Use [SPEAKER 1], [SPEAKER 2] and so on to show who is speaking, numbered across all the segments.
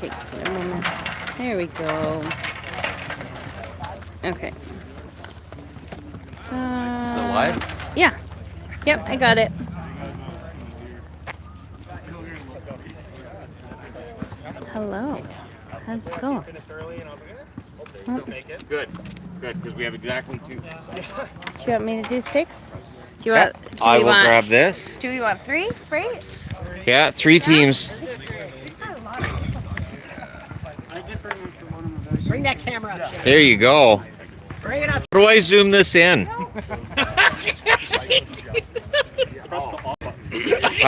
[SPEAKER 1] takes a moment. There we go. Okay.
[SPEAKER 2] Is it live?
[SPEAKER 1] Yeah. Yep, I got it. Hello. How's it going?
[SPEAKER 2] Good, because we have exactly 2.
[SPEAKER 1] Do you want me to do sticks? Do you want?
[SPEAKER 2] I will grab this.
[SPEAKER 1] Do we want 3? Right?
[SPEAKER 2] Yeah, 3 teams.
[SPEAKER 3] Bring that camera up, Shannon.
[SPEAKER 2] There you go.
[SPEAKER 3] Bring it up.
[SPEAKER 2] How do I zoom this in? How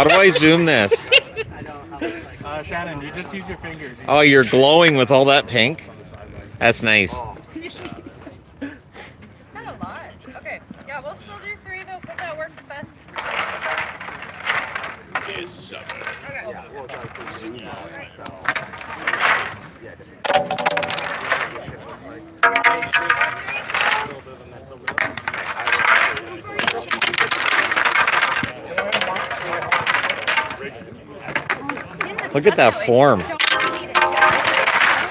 [SPEAKER 2] do I zoom this?
[SPEAKER 4] Shannon, you just use your fingers.
[SPEAKER 2] Oh, you're glowing with all that pink? That's nice.
[SPEAKER 1] Not a lot. Okay. Yeah, we'll still do 3 though, because that works best.
[SPEAKER 2] Look at that form.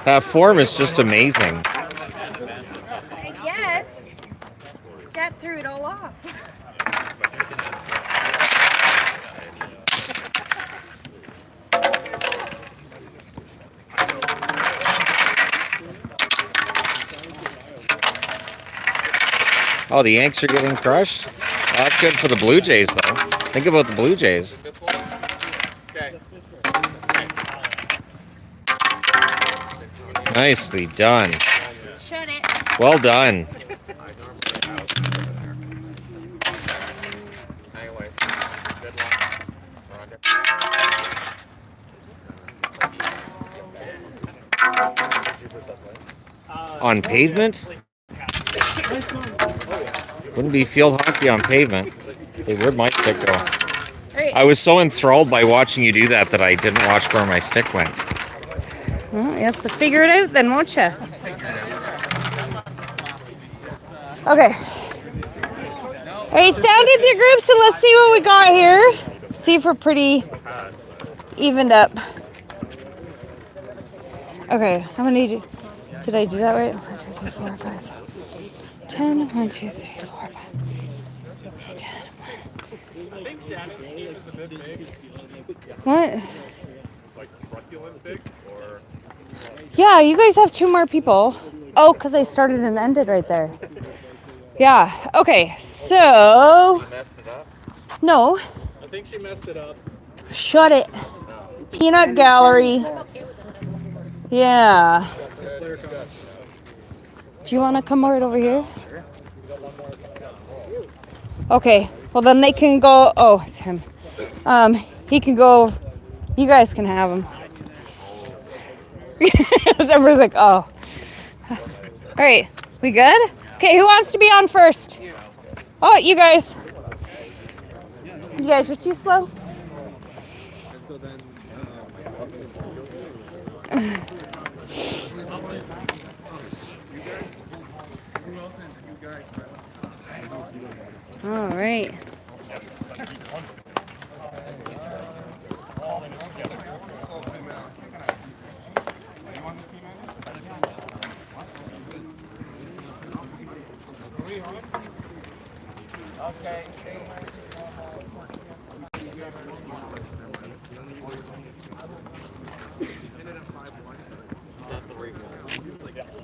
[SPEAKER 2] That form is just amazing.
[SPEAKER 1] I guess that threw it all off.
[SPEAKER 2] Oh, the Yanks are getting crushed? Oh, that's good for the Blue Jays, though. Think about the Blue Jays. Nicely done.
[SPEAKER 1] Shut it.
[SPEAKER 2] Well done. On pavement? Wouldn't be field hockey on pavement. Hey, where'd my stick go? I was so enthralled by watching you do that I didn't watch where my stick went.
[SPEAKER 1] Well, you have to figure it out then, won't you? Okay. Hey, stand with your groups and let's see what we got here. See if we're pretty evened up. Okay, how many did I do that right? 1, 2, 3, 4, 5, 6, 10. 1, 2, 3, 4, 5. 10. What? Yeah, you guys have 2 more people. Oh, because I started and ended right there. Yeah, okay, so...
[SPEAKER 2] You messed it up?
[SPEAKER 1] No.
[SPEAKER 4] I think she messed it up.
[SPEAKER 1] Shut it. Peanut Gallery. Yeah. Do you want to come right over here? Okay, well then they can go... Oh, it's him. He can go... You guys can have him. Everybody's like, oh. All right, we good? Okay, who wants to be on first? Oh, you guys. You guys are too slow. All right.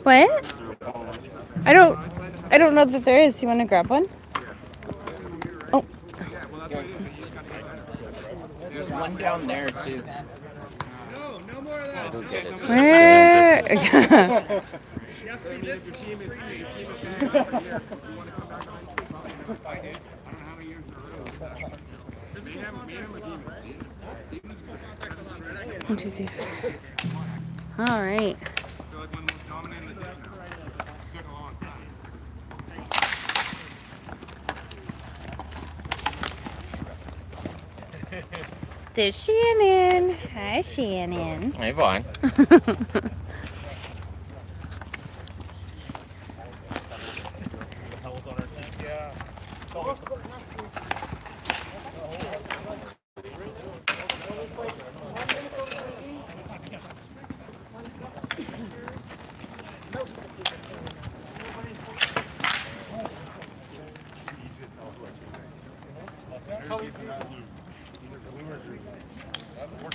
[SPEAKER 1] What? I don't know that there is. You want to grab one? Oh.
[SPEAKER 3] There's one down there too.
[SPEAKER 4] No more of that.
[SPEAKER 2] I don't get it.
[SPEAKER 1] Where? One, two, three. All right. There's Shannon. Hi, Shannon.
[SPEAKER 2] Hey, Vaughn.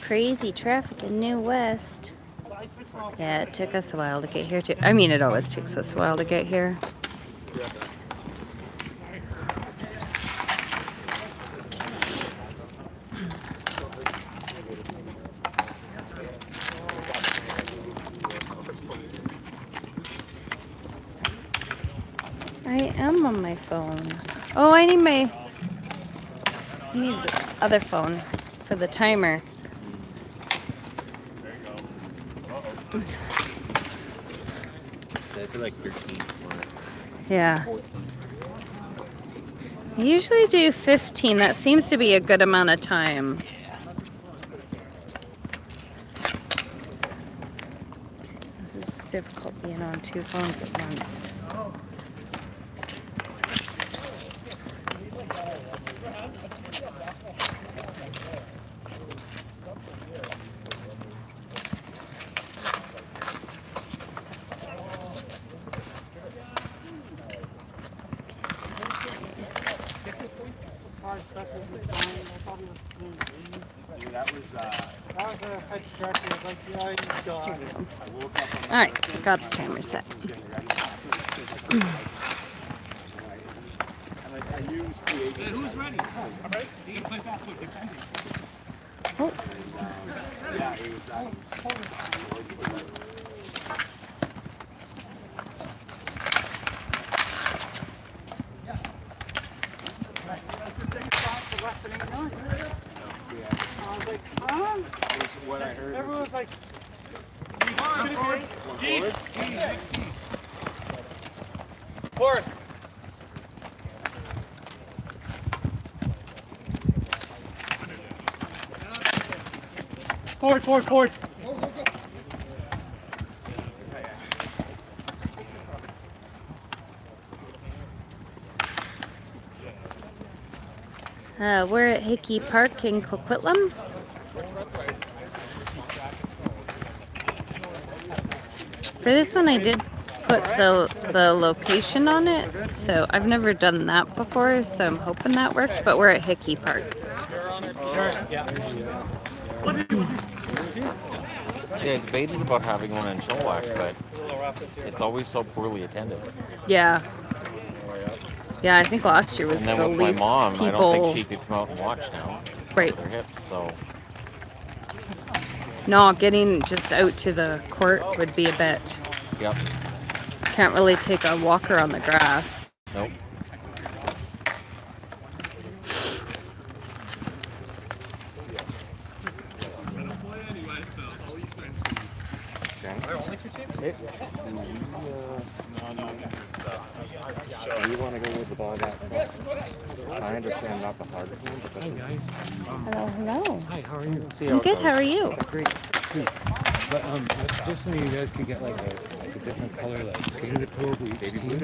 [SPEAKER 1] Crazy traffic in New West. Yeah, it took us a while to get here too. I mean, it always takes us a while to get here. I am on my phone. Oh, I need the other phone for the timer.
[SPEAKER 5] So I feel like 13 or
[SPEAKER 1] Yeah.
[SPEAKER 5] 14.
[SPEAKER 1] I usually do 15. That seems to be a good amount of time. This is difficult being on two phones at once.
[SPEAKER 5] Dude, that was a head stretch. It was like, yeah, he's gone. I woke up on
[SPEAKER 1] All right, got the timer set.
[SPEAKER 5] getting ready. I used the agent.
[SPEAKER 4] Who's ready? All right. You can play back with defending.
[SPEAKER 1] Oh.
[SPEAKER 5] Yeah, it was. What I heard. Everyone's like, forward. Forward.
[SPEAKER 1] We're at Hickey Park in Coquitlam. For this one, I did put the location on it, so I've never done that before, so I'm hoping that worked, but we're at Hickey Park.
[SPEAKER 2] Yeah, I debated about having one in Chilliwack, but it's always so poorly attended.
[SPEAKER 1] Yeah. Yeah, I think last year was
[SPEAKER 2] And then
[SPEAKER 1] the
[SPEAKER 2] with my
[SPEAKER 1] least
[SPEAKER 2] mom,
[SPEAKER 1] people...
[SPEAKER 2] I don't think she could come out and watch now.
[SPEAKER 1] Right.
[SPEAKER 2] Their hips, so
[SPEAKER 1] No, getting just out to the court would be a bit.
[SPEAKER 2] yep.
[SPEAKER 1] Can't really take a walker on the grass.
[SPEAKER 2] Nope.
[SPEAKER 4] Only two teams?
[SPEAKER 5] You want to go with the ball back? I understand not the hard one, but
[SPEAKER 1] Hello.
[SPEAKER 6] Hi, how are you?
[SPEAKER 1] I'm good, how are you?
[SPEAKER 6] Great. Sweet. But just so you guys could get like a different color, like painted pro for each team. You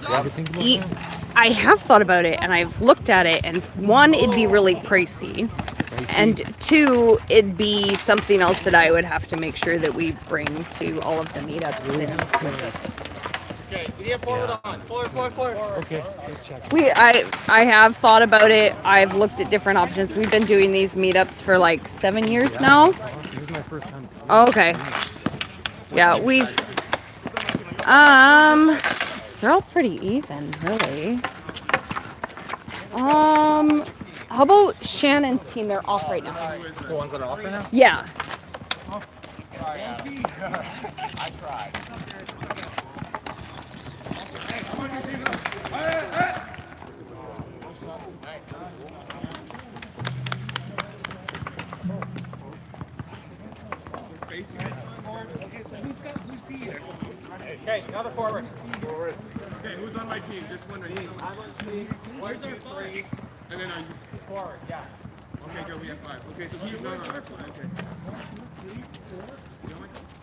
[SPEAKER 6] ever think about that?
[SPEAKER 1] I have thought about it, and I've looked at it, and one, it'd be really pricey. And two, it'd be something else that I would have to make sure that we bring to all of the meetups.
[SPEAKER 3] Okay, we get forward on. Forward.
[SPEAKER 6] Okay, let's check.
[SPEAKER 1] I have thought about it. I've looked at different options. We've been doing these meetups for like 7 years now.
[SPEAKER 6] This is my first time.
[SPEAKER 1] Okay. Yeah, we've they're all pretty even, really. How about Shannon's team? They're off right now.
[SPEAKER 3] The ones that are off right now?
[SPEAKER 1] Yeah.
[SPEAKER 3] I tried. Okay, another forward.
[SPEAKER 4] Okay, who's on my team? Just one right here.
[SPEAKER 3] I'm on team. Where's our 3?
[SPEAKER 4] And then are you...
[SPEAKER 3] Forward, yeah.
[SPEAKER 4] Okay, good, we have 5. Okay, so he's not on our side. Okay.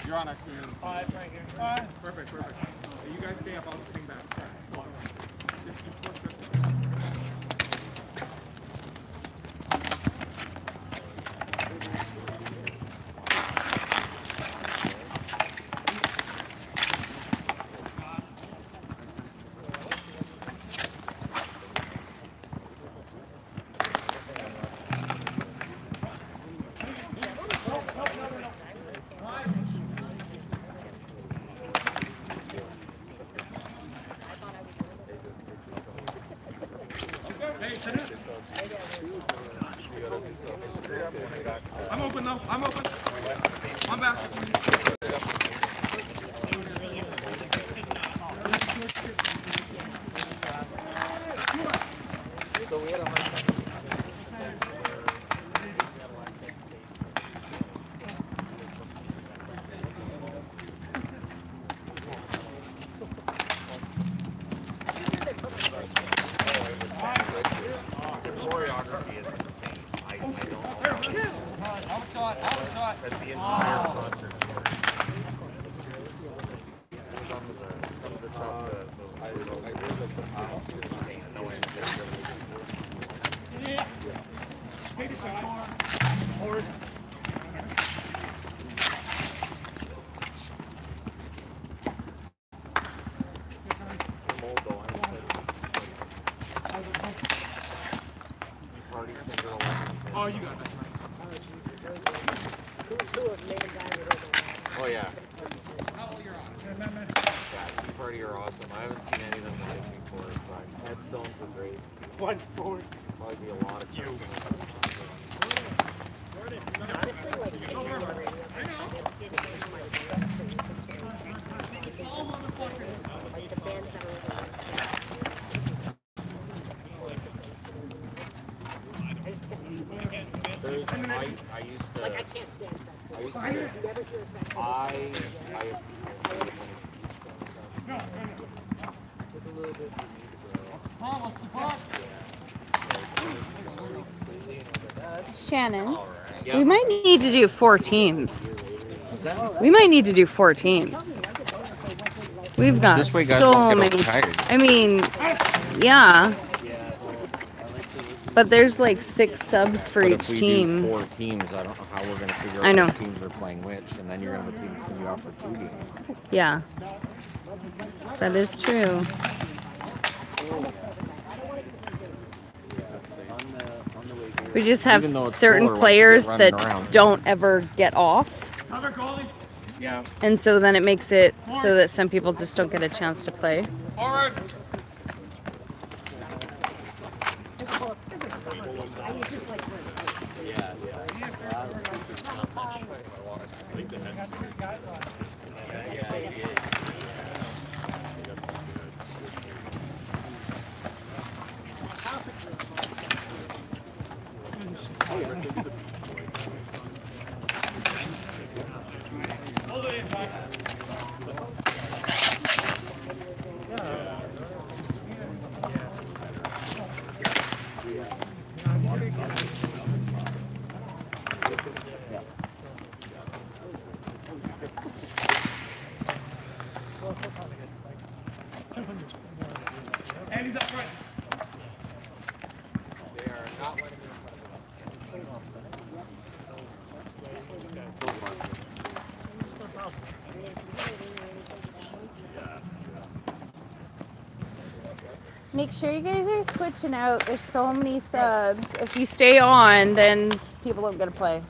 [SPEAKER 3] You're on our team. 5 right here.
[SPEAKER 4] Perfect. Okay, you guys stay up, I'll just ping back. Just keep one. I'm open though. I'm open. I'm back. Oh, you got it.
[SPEAKER 2] Oh yeah. Tea Party are awesome. I haven't seen any of them live before, but headstones were great. 140. Probably be a lot of cooking.
[SPEAKER 7] Honestly, like, I hear on the radio, like the bands that are
[SPEAKER 2] I used to.
[SPEAKER 7] like, I can't stand that.
[SPEAKER 2] I used to.
[SPEAKER 7] You never hear it back.
[SPEAKER 2] I
[SPEAKER 1] Shannon, we might need to do 4 teams. We might need to do 4 teams. We've got
[SPEAKER 2] This way guys
[SPEAKER 1] so
[SPEAKER 2] won't
[SPEAKER 1] many.
[SPEAKER 2] get tired.
[SPEAKER 1] I mean, yeah. But there's like 6 subs for
[SPEAKER 2] But
[SPEAKER 1] each
[SPEAKER 2] if we
[SPEAKER 1] team.
[SPEAKER 2] do 4 teams, I don't know how we're going to figure
[SPEAKER 1] I
[SPEAKER 2] out
[SPEAKER 1] know.
[SPEAKER 2] which teams are playing which, and then you're going to have a team that's going to be off for 2 games.
[SPEAKER 1] Yeah. That is true. We just have
[SPEAKER 2] Even though it's
[SPEAKER 1] certain
[SPEAKER 2] cooler once you
[SPEAKER 1] players
[SPEAKER 2] get
[SPEAKER 1] that
[SPEAKER 2] running around.
[SPEAKER 1] don't ever get off.
[SPEAKER 4] Another goalie.
[SPEAKER 2] Yeah.
[SPEAKER 1] And so then it makes it so that some people just don't get a chance to play.
[SPEAKER 4] Forward. And he's up front.
[SPEAKER 2] They are not letting me
[SPEAKER 1] Make sure you guys are switching out. There's so many subs. If you stay on, then people don't get to play.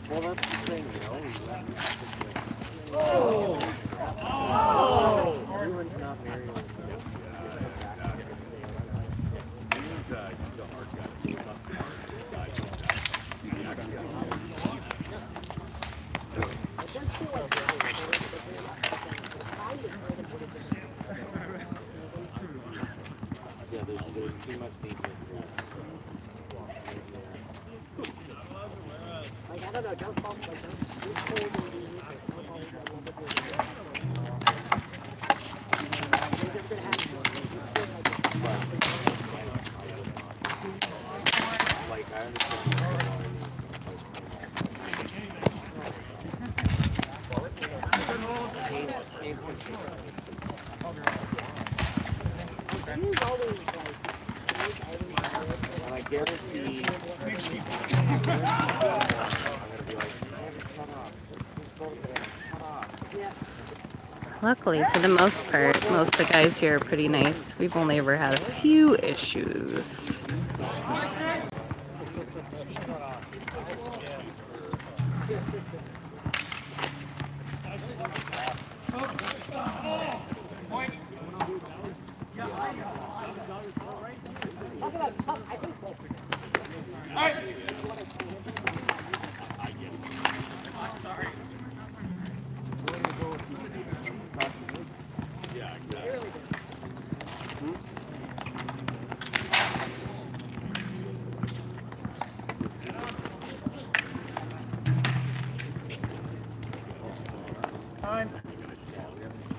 [SPEAKER 2] Well, that's the thing, you know. Everyone's not very. Yeah, there's too much defense.
[SPEAKER 7] Like, I don't know, don't fall, like, don't
[SPEAKER 5] Like, I understand. And I guarantee I'm gonna be like, man, shut up. Just go to bed. Shut up.
[SPEAKER 1] Luckily, for the most part, most of the guys here are pretty nice. We've only ever had a few issues.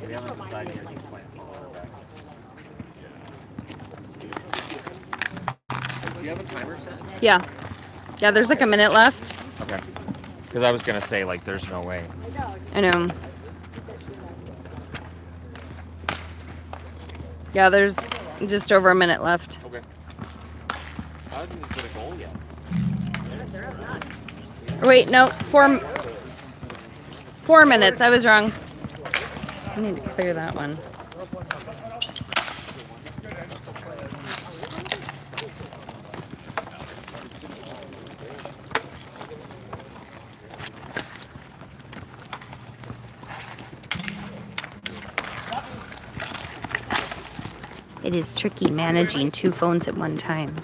[SPEAKER 5] We haven't decided yet who's playing quarterback.
[SPEAKER 2] Do you have a timer set?
[SPEAKER 1] Yeah. Yeah, there's like a minute left.
[SPEAKER 2] Okay. Because I was gonna say like, there's no way.
[SPEAKER 1] I know. Yeah, there's just over a minute left.
[SPEAKER 2] Okay. I didn't even get a goal yet.
[SPEAKER 1] Wait, no, 4 minutes. I was wrong. I need to clear that one. It is tricky managing 2 phones at one time.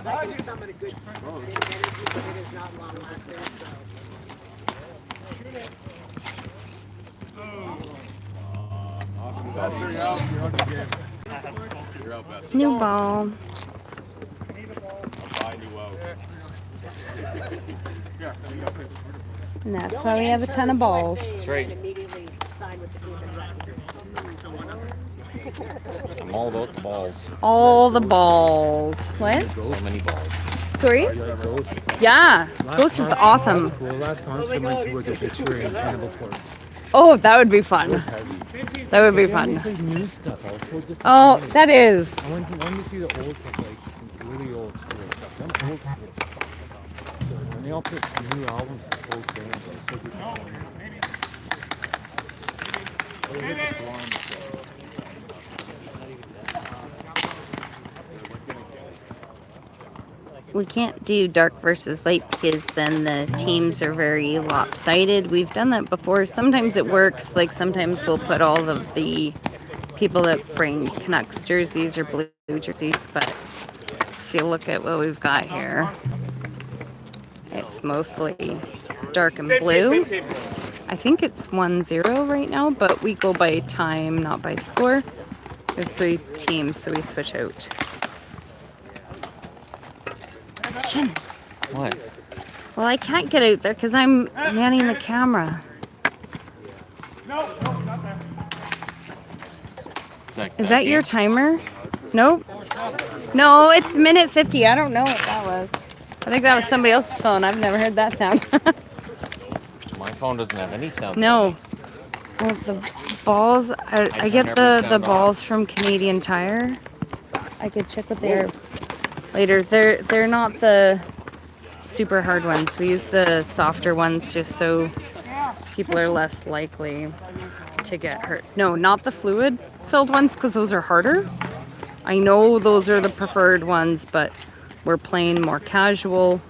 [SPEAKER 7] I can summon a good energy, but it is not long lasting, so.
[SPEAKER 1] New ball. And that's why we have a ton of balls.
[SPEAKER 2] That's right.
[SPEAKER 7] Immediately sign with the team and
[SPEAKER 2] I'm all about the balls.
[SPEAKER 1] All the balls. What?
[SPEAKER 2] So many balls.
[SPEAKER 1] Sorry? Yeah. Ghost is awesome.
[SPEAKER 6] Well, last concert I went to was a picture in Cannibal Corpse.
[SPEAKER 1] Oh, that would be fun.
[SPEAKER 6] Heavy.
[SPEAKER 1] That would be
[SPEAKER 6] They only
[SPEAKER 1] fun.
[SPEAKER 6] played new stuff also. Just
[SPEAKER 1] Oh, that is.
[SPEAKER 6] I wanted to see the old stuff, like really old school stuff. Them old school stuff. When they all put new albums, the old band, I was so disappointed. They hit the floor on the floor.
[SPEAKER 1] We can't do dark versus light because then the teams are very lopsided. We've done that before. Sometimes it works. Like sometimes we'll put all of the people that bring Canucks jerseys or blue jerseys. But if you look at what we've got here, it's mostly dark and blue. I think it's 1-0 right now, but we go by time, not by score. We have 3 teams, so we switch out. Shannon.
[SPEAKER 2] What?
[SPEAKER 1] Well, I can't get out there because I'm manning the camera. Is that your timer? Nope. No, it's minute 50. I don't know what that was. I think that was somebody else's phone. I've never heard that sound.
[SPEAKER 2] My phone doesn't have any sound.
[SPEAKER 1] No. Well, the balls, I get the balls from Canadian Tire. I could check what they are later. They're not the super hard ones. We use the softer ones just so people are less likely to get hurt. No, not the fluid filled ones because those are harder. I know those are the preferred ones, but we're playing more casual.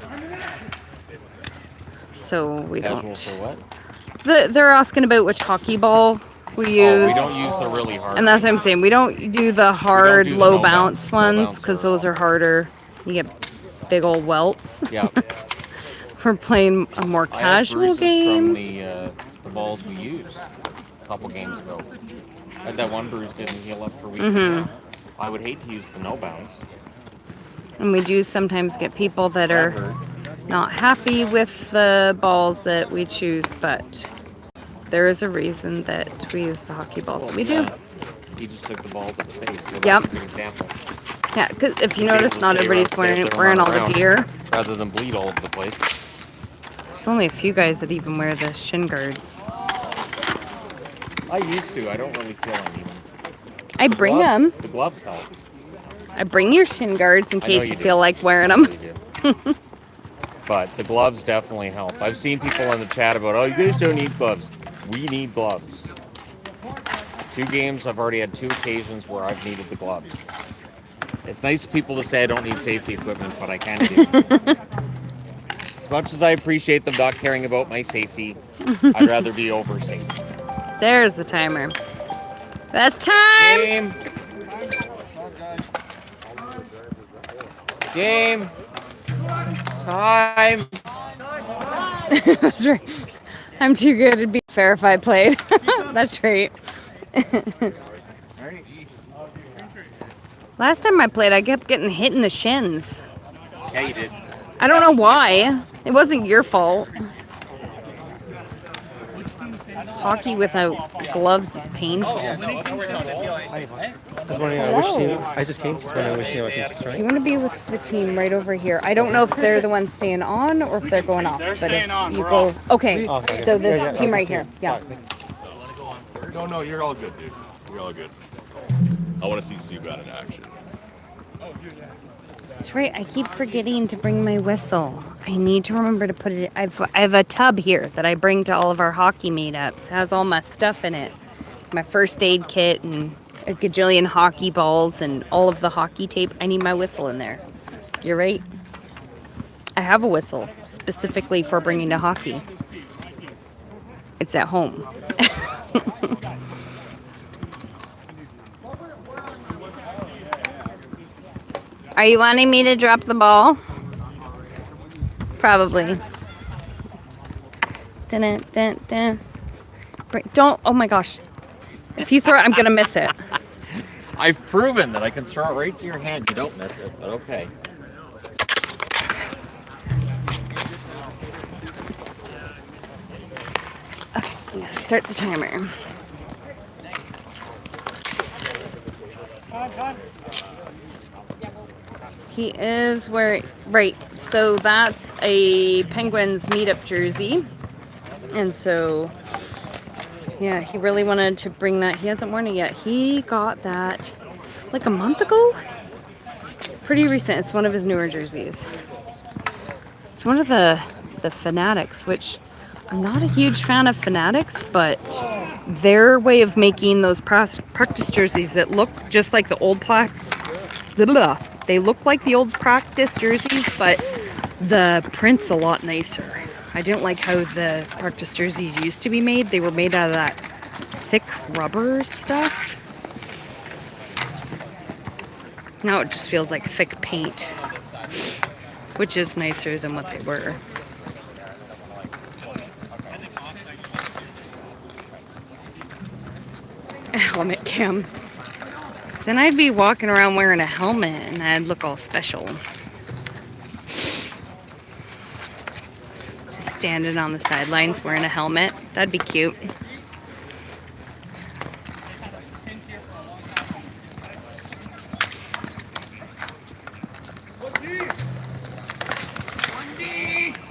[SPEAKER 1] So we
[SPEAKER 2] Casual
[SPEAKER 1] don't.
[SPEAKER 2] for what?
[SPEAKER 1] They're asking about which hockey ball we use.
[SPEAKER 2] We don't use the really hard.
[SPEAKER 1] And that's what I'm saying. We don't do the hard
[SPEAKER 2] do the
[SPEAKER 1] low
[SPEAKER 2] no
[SPEAKER 1] bounce
[SPEAKER 2] bounce
[SPEAKER 1] ones because
[SPEAKER 2] or-
[SPEAKER 1] those are harder. You get big old welts.
[SPEAKER 2] Yeah.
[SPEAKER 1] We're playing a more
[SPEAKER 2] I had
[SPEAKER 1] casual
[SPEAKER 2] bruises
[SPEAKER 1] game.
[SPEAKER 2] from the balls we used a couple games ago. I had that one bruise didn't heal up for weeks. I would hate to use the no bounce.
[SPEAKER 1] And we do sometimes get people that are not happy with the balls that we choose, but there is a reason that we use the hockey balls that we do.
[SPEAKER 2] He just took the ball to the face. So
[SPEAKER 1] Yep.
[SPEAKER 2] that's a good example.
[SPEAKER 1] Yeah, because if you notice, not everybody's wearing all the gear.
[SPEAKER 2] Rather than bleed all over the place.
[SPEAKER 1] There's only a few guys that even wear the shin guards.
[SPEAKER 2] I used to. I don't really feel I need them.
[SPEAKER 1] I bring them.
[SPEAKER 2] The gloves help.
[SPEAKER 1] I bring your shin guards in
[SPEAKER 2] I know
[SPEAKER 1] case
[SPEAKER 2] you
[SPEAKER 1] you
[SPEAKER 2] do.
[SPEAKER 1] feel like wearing them.
[SPEAKER 2] You do. But the gloves definitely help. I've seen people in the chat about, oh, you guys don't need gloves. We need gloves. 2 games, I've already had 2 occasions where I've needed the gloves. It's nice of people to say I don't need safety equipment, but I kind of do. As much as I appreciate them not caring about my safety, I'd rather be over safe.
[SPEAKER 1] There's the timer. That's time!
[SPEAKER 2] Game! Game! Time!
[SPEAKER 1] That's right. I'm too good to be fair if I played. That's right. Last time I played, I kept getting hit in the shins.
[SPEAKER 2] Yeah, you did.
[SPEAKER 1] I don't know why. It wasn't your fault. Hockey without gloves is painful.
[SPEAKER 5] I was wondering which team. I just came. Just wondering which team I think is right.
[SPEAKER 1] You want to be with the team right over here. I don't know if they're the ones staying on or if they're going off.
[SPEAKER 3] They're
[SPEAKER 1] but if
[SPEAKER 3] staying on.
[SPEAKER 1] you
[SPEAKER 3] We're
[SPEAKER 1] go,
[SPEAKER 3] off.
[SPEAKER 1] okay.
[SPEAKER 5] Oh, okay.
[SPEAKER 1] So this
[SPEAKER 5] Yeah,
[SPEAKER 1] team
[SPEAKER 5] I'll
[SPEAKER 1] right
[SPEAKER 5] just
[SPEAKER 1] here.
[SPEAKER 5] see.
[SPEAKER 1] Yeah.
[SPEAKER 8] No, you're all good, dude. You're all good. I want to see Subban in action.
[SPEAKER 1] That's right. I keep forgetting to bring my whistle. I need to remember to put it. I have a tub here that I bring to all of our hockey meetups. It has all my stuff in it. My first aid kit and a gajillion hockey balls and all of the hockey tape. I need my whistle in there. You're right. I have a whistle specifically for bringing to hockey. It's at home. Are you wanting me to drop the ball? Probably. Dun, dun, dun. Don't, oh my gosh. If you throw it, I'm going to miss it.
[SPEAKER 2] I've proven that I can throw it right to your hand. You don't miss it, but okay.
[SPEAKER 1] Okay, I'm going to start the timer. He is where, right, so that's a Penguins meetup jersey. And so, yeah, he really wanted to bring that. He hasn't worn it yet. He got that like a month ago. Pretty recent. It's one of his newer jerseys. It's one of the Fanatics, which I'm not a huge fan of Fanatics, but their way of making those practice jerseys that look just like the old they look like the old practice jerseys, but the print's a lot nicer. I didn't like how the practice jerseys used to be made. They were made out of that thick rubber stuff. Now it just feels like thick paint, which is nicer than what they were. A helmet cam. Then I'd be walking around wearing a helmet and I'd look all special. Just standing on the sidelines wearing a helmet. That'd be cute.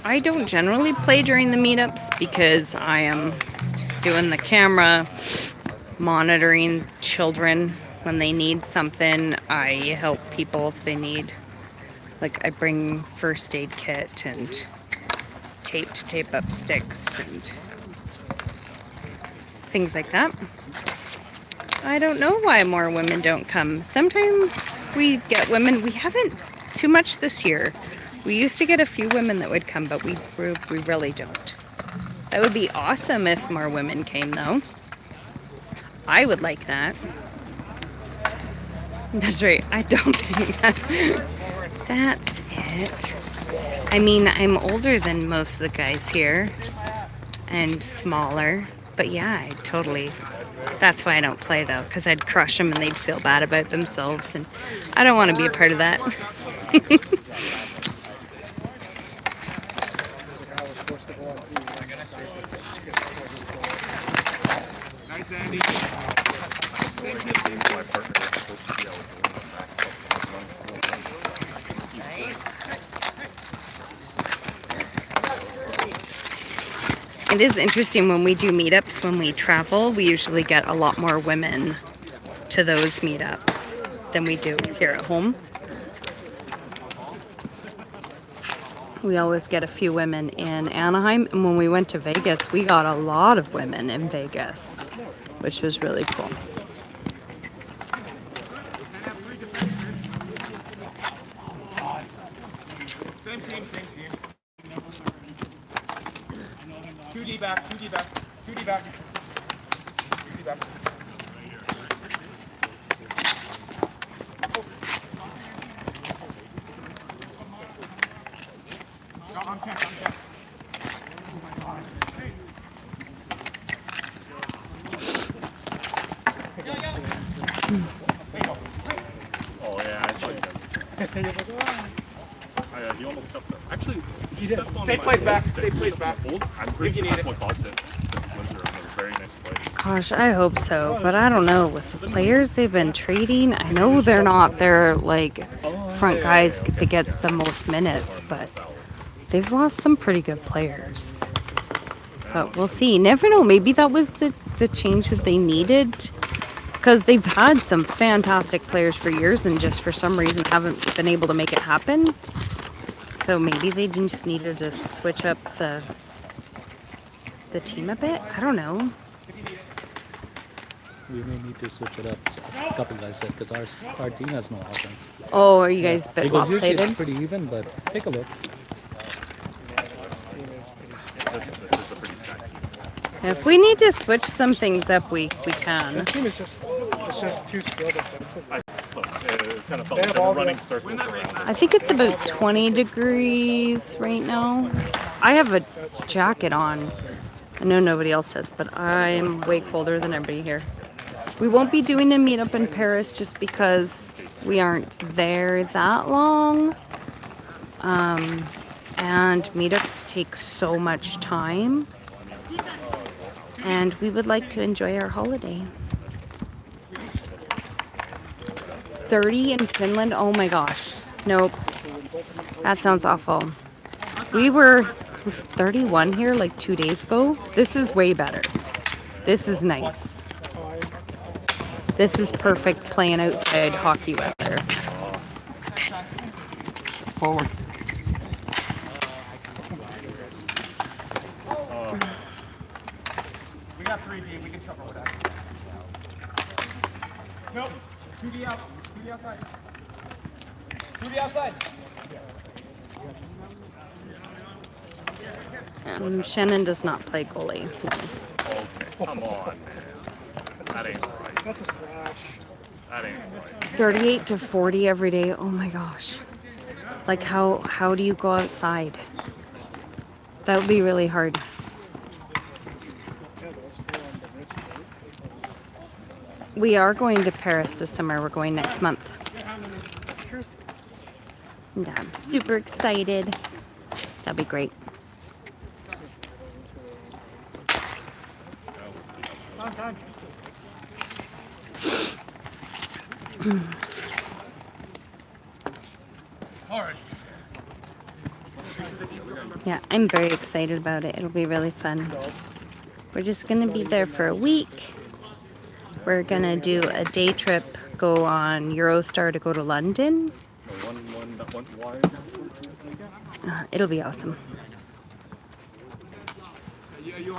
[SPEAKER 1] I don't generally play during the meetups because I am doing the camera, monitoring children when they need something. I help people if they need, like I bring first aid kit and tape to tape up sticks and things like that. I don't know why more women don't come. Sometimes we get women. We haven't too much this year. We used to get a few women that would come, but we really don't. That would be awesome if more women came, though. I would like that. That's right. I don't think that. that's it. I mean, I'm older than most of the guys here and smaller, but yeah, I totally. That's why I don't play though, because I'd crush them and they'd feel bad about themselves, and I don't want to be a part of that.
[SPEAKER 4] Nice, Andy.
[SPEAKER 1] It is interesting when we do meetups, when we travel, we usually get a lot more women to those meetups than we do here at home. We always get a few women in Anaheim, and when we went to Vegas, we got a lot of women in Vegas, which was really cool.
[SPEAKER 4] Same team. 2D back. 2D back. 2D back. 2D back. I'm check.
[SPEAKER 8] Oh yeah, I saw you guys. He almost stepped up. Actually, he stepped on
[SPEAKER 4] Safe
[SPEAKER 8] my
[SPEAKER 4] place
[SPEAKER 8] old
[SPEAKER 4] back.
[SPEAKER 8] stick.
[SPEAKER 4] Safe place back.
[SPEAKER 8] I'm pretty sure that's what caused it. This winter on the very next play.
[SPEAKER 1] Gosh, I hope so, but I don't know. With the players they've been trading, I know they're not their like front guys to get the most minutes, but they've lost some pretty good players. But we'll see. You never know. Maybe that was the change that they needed, because they've had some fantastic players for years and just for some reason haven't been able to make it happen. So maybe they just needed to switch up the team a bit. I don't know.
[SPEAKER 6] We may need to switch it up. So a couple guys said, because our team has no offense.
[SPEAKER 1] Oh, are you guys a bit
[SPEAKER 6] Because usually it's
[SPEAKER 1] lopsided?
[SPEAKER 6] pretty even, but take a look.
[SPEAKER 8] This is a pretty stacked team.
[SPEAKER 1] If we need to switch some things up, we can.
[SPEAKER 9] This team is just too skilled offensively.
[SPEAKER 8] It kind of felt
[SPEAKER 9] They
[SPEAKER 8] like
[SPEAKER 9] have
[SPEAKER 8] they were
[SPEAKER 9] all
[SPEAKER 8] running
[SPEAKER 9] the-
[SPEAKER 8] circles around.
[SPEAKER 1] I think it's about 20 degrees right now. I have a jacket on. I know nobody else does, but I'm way colder than everybody here. We won't be doing a meetup in Paris just because we aren't there that long. And meetups take so much time. And we would like to enjoy our holiday. 30 in Finland? Oh my gosh. Nope. That sounds awful. Was 31 here like 2 days ago. This is way better. This is nice. This is perfect playing outside hockey weather.
[SPEAKER 4] Forward. We got 3D. We can cover with that. Nope. 2D out. 2D outside. 2D outside.
[SPEAKER 1] Shannon does not play goalie.
[SPEAKER 8] Okay, come on, man. That ain't right.
[SPEAKER 9] That's a slash.
[SPEAKER 8] That ain't right.
[SPEAKER 1] 38 to 40 every day. Oh my gosh. Like how do you go outside? That would be really hard.
[SPEAKER 9] Yeah, those four on the wrist.
[SPEAKER 1] We are going to Paris this summer. We're going next month. And I'm super excited. That'd be great. Yeah, I'm very excited about it. It'll be really fun. We're just gonna be there for a week. We're gonna do a day trip, go on Eurostar to go to London. It'll be awesome.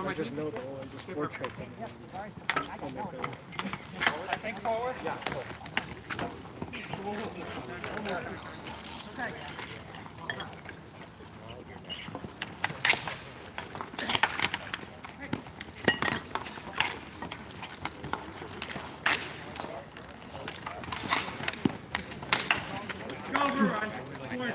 [SPEAKER 9] I just know the whole, I just forecheck them.
[SPEAKER 4] Think forward. Yeah. Go, run.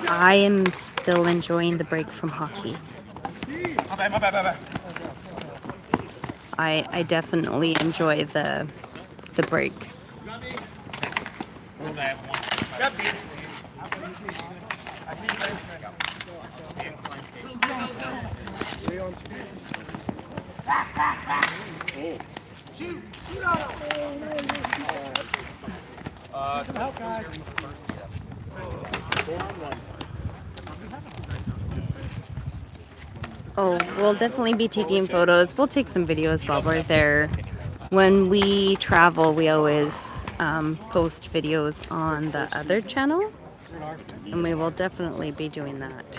[SPEAKER 1] I am still enjoying the break from hockey.
[SPEAKER 4] My bad.
[SPEAKER 1] I definitely enjoy the break. Oh, we'll definitely be taking photos. We'll take some videos while we're there. When we travel, we always post videos on the other channel, and we will definitely be doing that.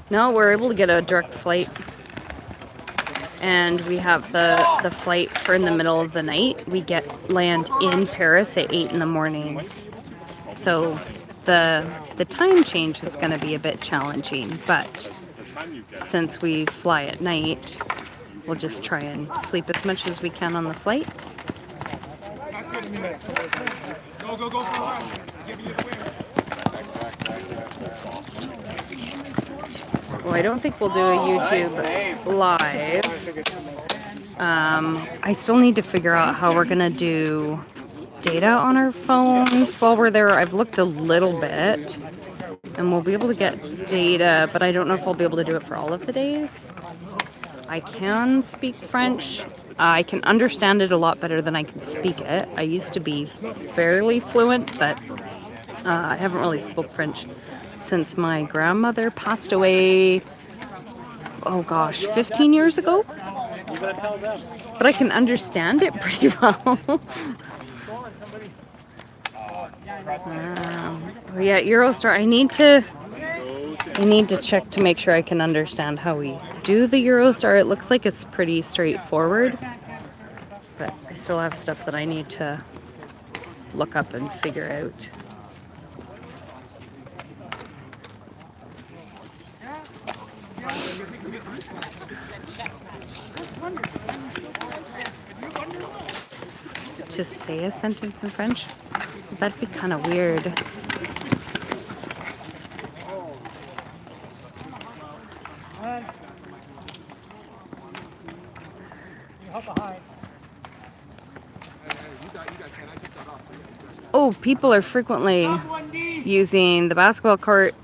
[SPEAKER 1] No, we're able to get a direct flight, and we have the flight for in the middle of the night. We land in Paris at 8 in the morning, so the time change is going to be a bit challenging, but since we fly at night, we'll just try and sleep as much as we can on the flight.
[SPEAKER 4] Go for a run. Give you the wings.
[SPEAKER 1] Well, I don't think we'll do a YouTube live. I still need to figure out how we're gonna do data on our phones while we're there. I've looked a little bit, and we'll be able to get data, but I don't know if I'll be able to do it for all of the days. I can speak French. I can understand it a lot better than I can speak it. I used to be fairly fluent, but I haven't really spoke French since my grandmother passed away, oh gosh, 15 years ago. But I can understand it pretty well. Oh yeah, Eurostar. I need to check to make sure I can understand how we do the Eurostar. It looks like it's pretty straightforward, but I still have stuff that I need to look up and figure out. Just say a sentence in French? That'd be kind of weird. Oh, people are frequently using the basketball court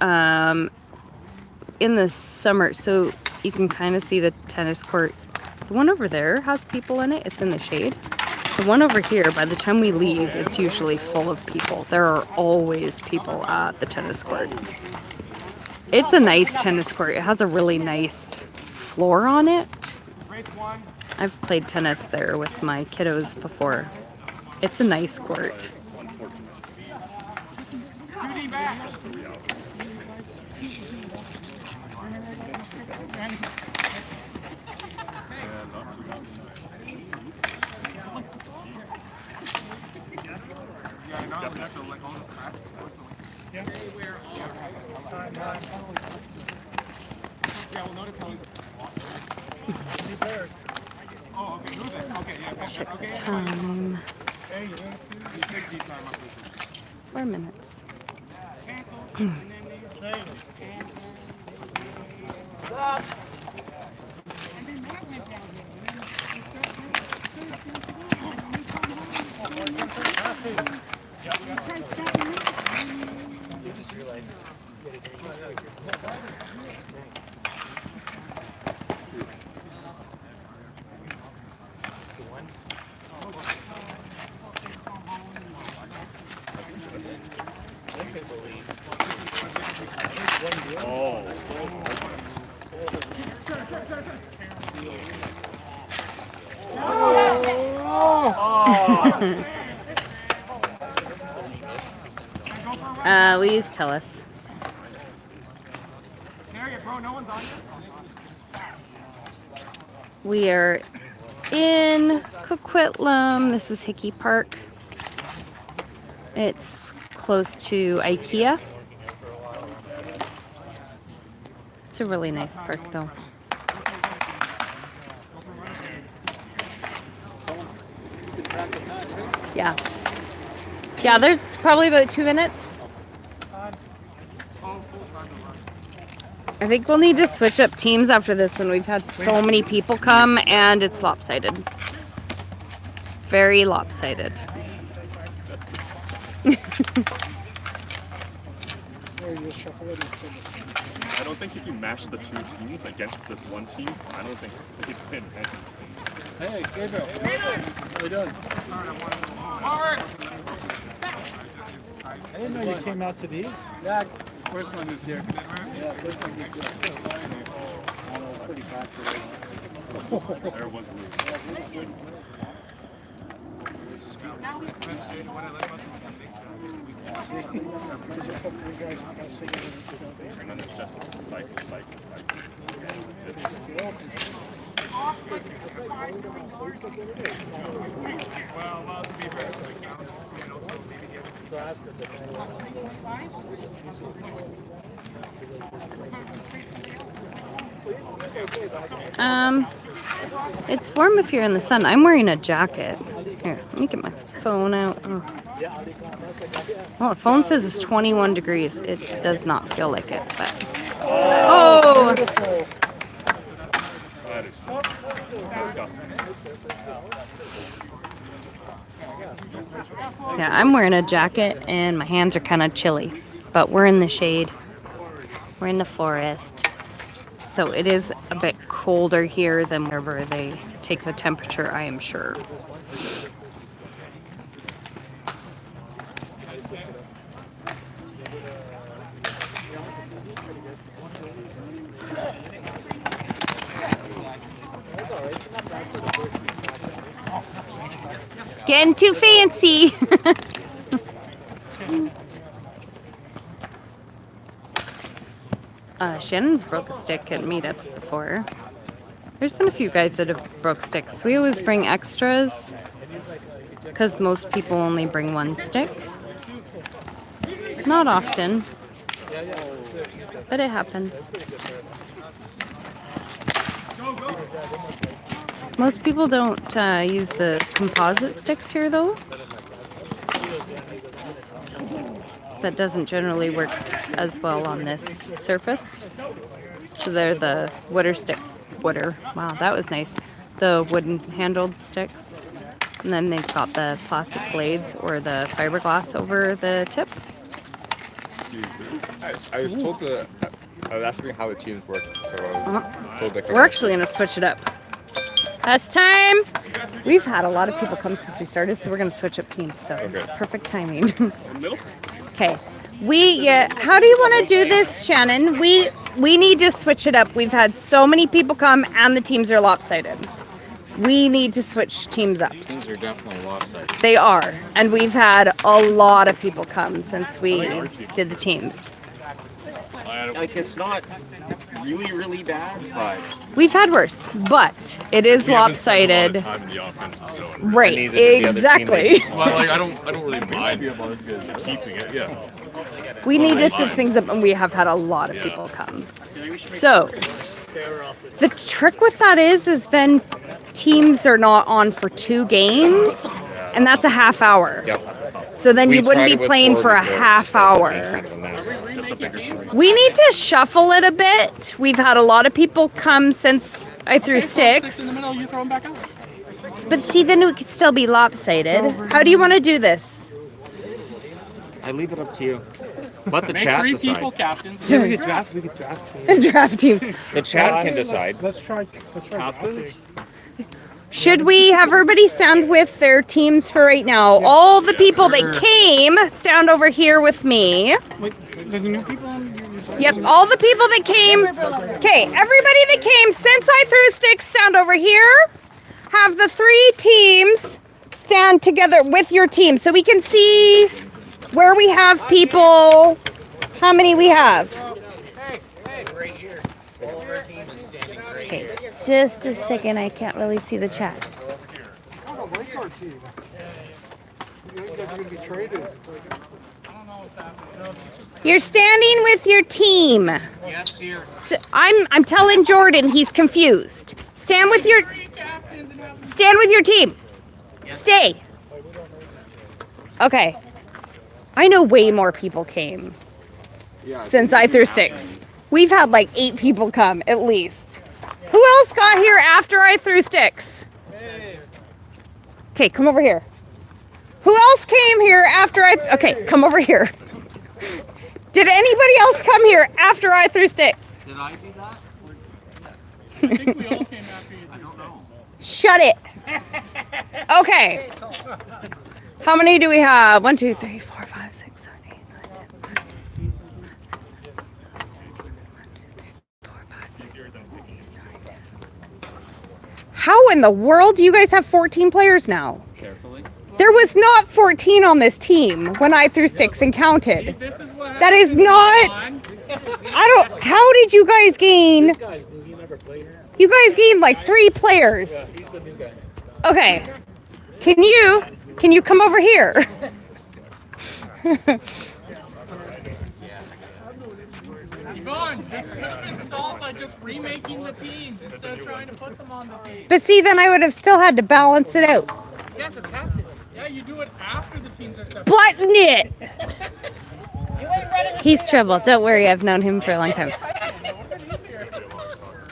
[SPEAKER 1] in the summer, so you can kind of see the tennis courts. The one over there has people in it. It's in the shade. The one over here, by the time we leave, it's usually full of people. There are always people at the tennis court. It's a nice tennis court. It has a really nice floor on it. I've played tennis there with my kiddos before. It's a nice court. Check the time. 4 minutes. We use TELUS. We are in Coquitlam. This is Hickey Park. It's close to IKEA. It's a really nice park though. Yeah. Yeah, there's probably about 2 minutes. I think we'll need to switch up teams after this one. We've had so many people come and it's lopsided. Very lopsided.
[SPEAKER 9] Or you just shuffle it and still the same.
[SPEAKER 8] I don't think if you mash the two teams against this one team, I don't think they win.
[SPEAKER 6] Hey, Gabriel. How you doing?
[SPEAKER 9] I didn't know you came out to these.
[SPEAKER 6] Yeah, first one this year. Yeah, first one this year.
[SPEAKER 9] Pretty back
[SPEAKER 8] There was room.
[SPEAKER 9] You just have 3 guys pressing and it's still
[SPEAKER 8] And then it's just cycle.
[SPEAKER 9] still.
[SPEAKER 4] Well, to be fair, it counts as 2 and also maybe the other
[SPEAKER 1] It's warm if you're in the sun. I'm wearing a jacket. Here, let me get my phone out. Oh. Well, the phone says it's 21 degrees. It does not feel like it, but. Oh!
[SPEAKER 8] That is disgusting.
[SPEAKER 1] Yeah, I'm wearing a jacket and my hands are kind of chilly, but we're in the shade. We're in the forest. So it is a bit colder here than wherever they take the temperature, I am sure. Getting too fancy. Shannon's broke a stick at meetups before. There's been a few guys that have broke sticks. We always bring extras because most people only bring 1 stick. Not often, but it happens. Most people don't use the composite sticks here though. That doesn't generally work as well on this surface. So they're the wow, that was nice. The wooden handled sticks. And then they've got the plastic blades or the fiberglass over the tip.
[SPEAKER 10] I was told I was asking how the teams work. So I was told that
[SPEAKER 1] We're actually going to switch it up. Last time. We've had a lot of people come since we started, so we're going to switch up teams. So perfect timing. Okay. How do you want to do this, Shannon? We need to switch it up. We've had so many people come and the teams are lopsided. We need to switch teams up.
[SPEAKER 2] Teams are definitely lopsided.
[SPEAKER 1] They are. And we've had a lot of people come since we did the teams.
[SPEAKER 2] Like, it's not really bad, but
[SPEAKER 1] We've had worse, but it is lopsided.
[SPEAKER 8] Time in the offense, so
[SPEAKER 1] Right, exactly.
[SPEAKER 8] well, like I don't really mind keeping it. Yeah.
[SPEAKER 1] We need to switch things up, and we have had a lot of people come. So, the trick with that is then teams are not on for 2 games, and that's a half hour. So then you wouldn't be playing for a half hour. We need to shuffle it a bit. We've had a lot of people come since I threw sticks. But see, then it could still be lopsided. How do you want to do this?
[SPEAKER 2] I leave it up to you. Let the chat decide.
[SPEAKER 9] Yeah, we could draft teams.
[SPEAKER 1] Draft teams.
[SPEAKER 2] The chat can decide.
[SPEAKER 9] Let's try captains.
[SPEAKER 1] Should we have everybody stand with their teams for right now? All the people that came, stand over here with me.
[SPEAKER 9] Wait, the new people on
[SPEAKER 1] Yep, all the people that came. Okay, everybody that came since I threw sticks, stand over here. Have the 3 teams stand together with your team so we can see where we have people, how many we have. Okay, just a second, I can't really see the chat.
[SPEAKER 9] I don't like our team. You think they're going to be traded?
[SPEAKER 1] You're standing with your team.
[SPEAKER 3] Yes, dear.
[SPEAKER 1] So I'm telling Jordan he's confused. Stand with your team. Stay. Okay. I know way more people came since I threw sticks. We've had like 8 people come at least. Who else got here after I threw sticks? Okay, come over here. Who else came here after I... Okay, come over here. Did anybody else come here after I threw sticks?
[SPEAKER 3] Did I do that?
[SPEAKER 4] I think we all came after you.
[SPEAKER 3] I don't know.
[SPEAKER 1] Shut it. Okay. How many do we have? 1, 2, 3, 4, 5, 6, 7, 8, 9, 10. How in the world do you guys have 14 players now?
[SPEAKER 3] Carefully.
[SPEAKER 1] There was not 14 on this team when I threw sticks and counted.
[SPEAKER 4] This is what
[SPEAKER 1] That is not... I don't... How did you guys gain... You guys gained like 3 players.
[SPEAKER 6] He's the new guy.
[SPEAKER 1] Okay. Can you come over here?
[SPEAKER 4] Yvonne, this could have been solved by just remaking the teams instead of trying to put them on the team.
[SPEAKER 1] But see, then I would have still had to balance it out.
[SPEAKER 4] Yes, it's captain. Yeah, you do it after the teams are separate.
[SPEAKER 1] Button it! He's trouble. Don't worry, I've known him for a long time.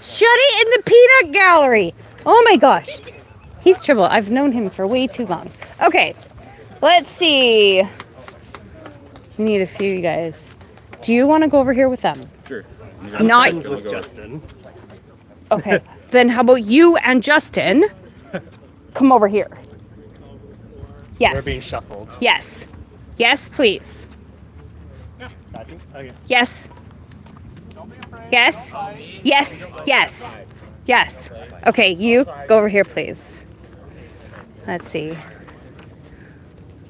[SPEAKER 1] Shut it in the peanut gallery! Oh my gosh. He's trouble. I've known him for way too long. Okay, let's see. We need a few guys. Do you want to go over here with them?
[SPEAKER 10] Sure.
[SPEAKER 1] Not
[SPEAKER 10] with Justin.
[SPEAKER 1] Okay. Then how about you and Justin come over here? Yes.
[SPEAKER 10] We're being shuffled.
[SPEAKER 1] Yes. Yes, please.
[SPEAKER 10] Okay.
[SPEAKER 1] Yes. Yes. Yes. Yes. Yes. Okay, you go over here, please. Let's see.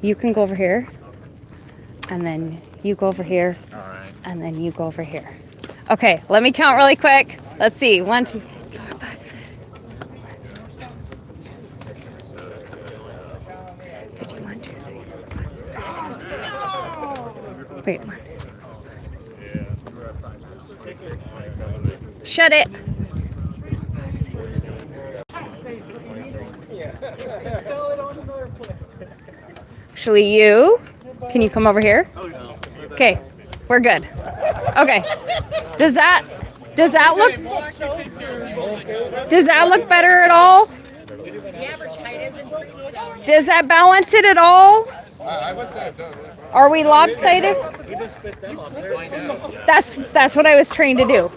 [SPEAKER 1] You can go over here. And then you go over here.
[SPEAKER 10] All right.
[SPEAKER 1] And then you go over here. Okay, let me count really quick. Let's see. 1, 2, 3, 4, 5, 6. 1, 2, 3, 4, 5. Wait, 1. Shut it. 5, 6, 7. Actually, you. Can you come over here? Okay, we're good. Okay. Does that look better at all? Does that balance it at all?
[SPEAKER 4] I would say so.
[SPEAKER 1] Are we lopsided? That's what I was trained to do.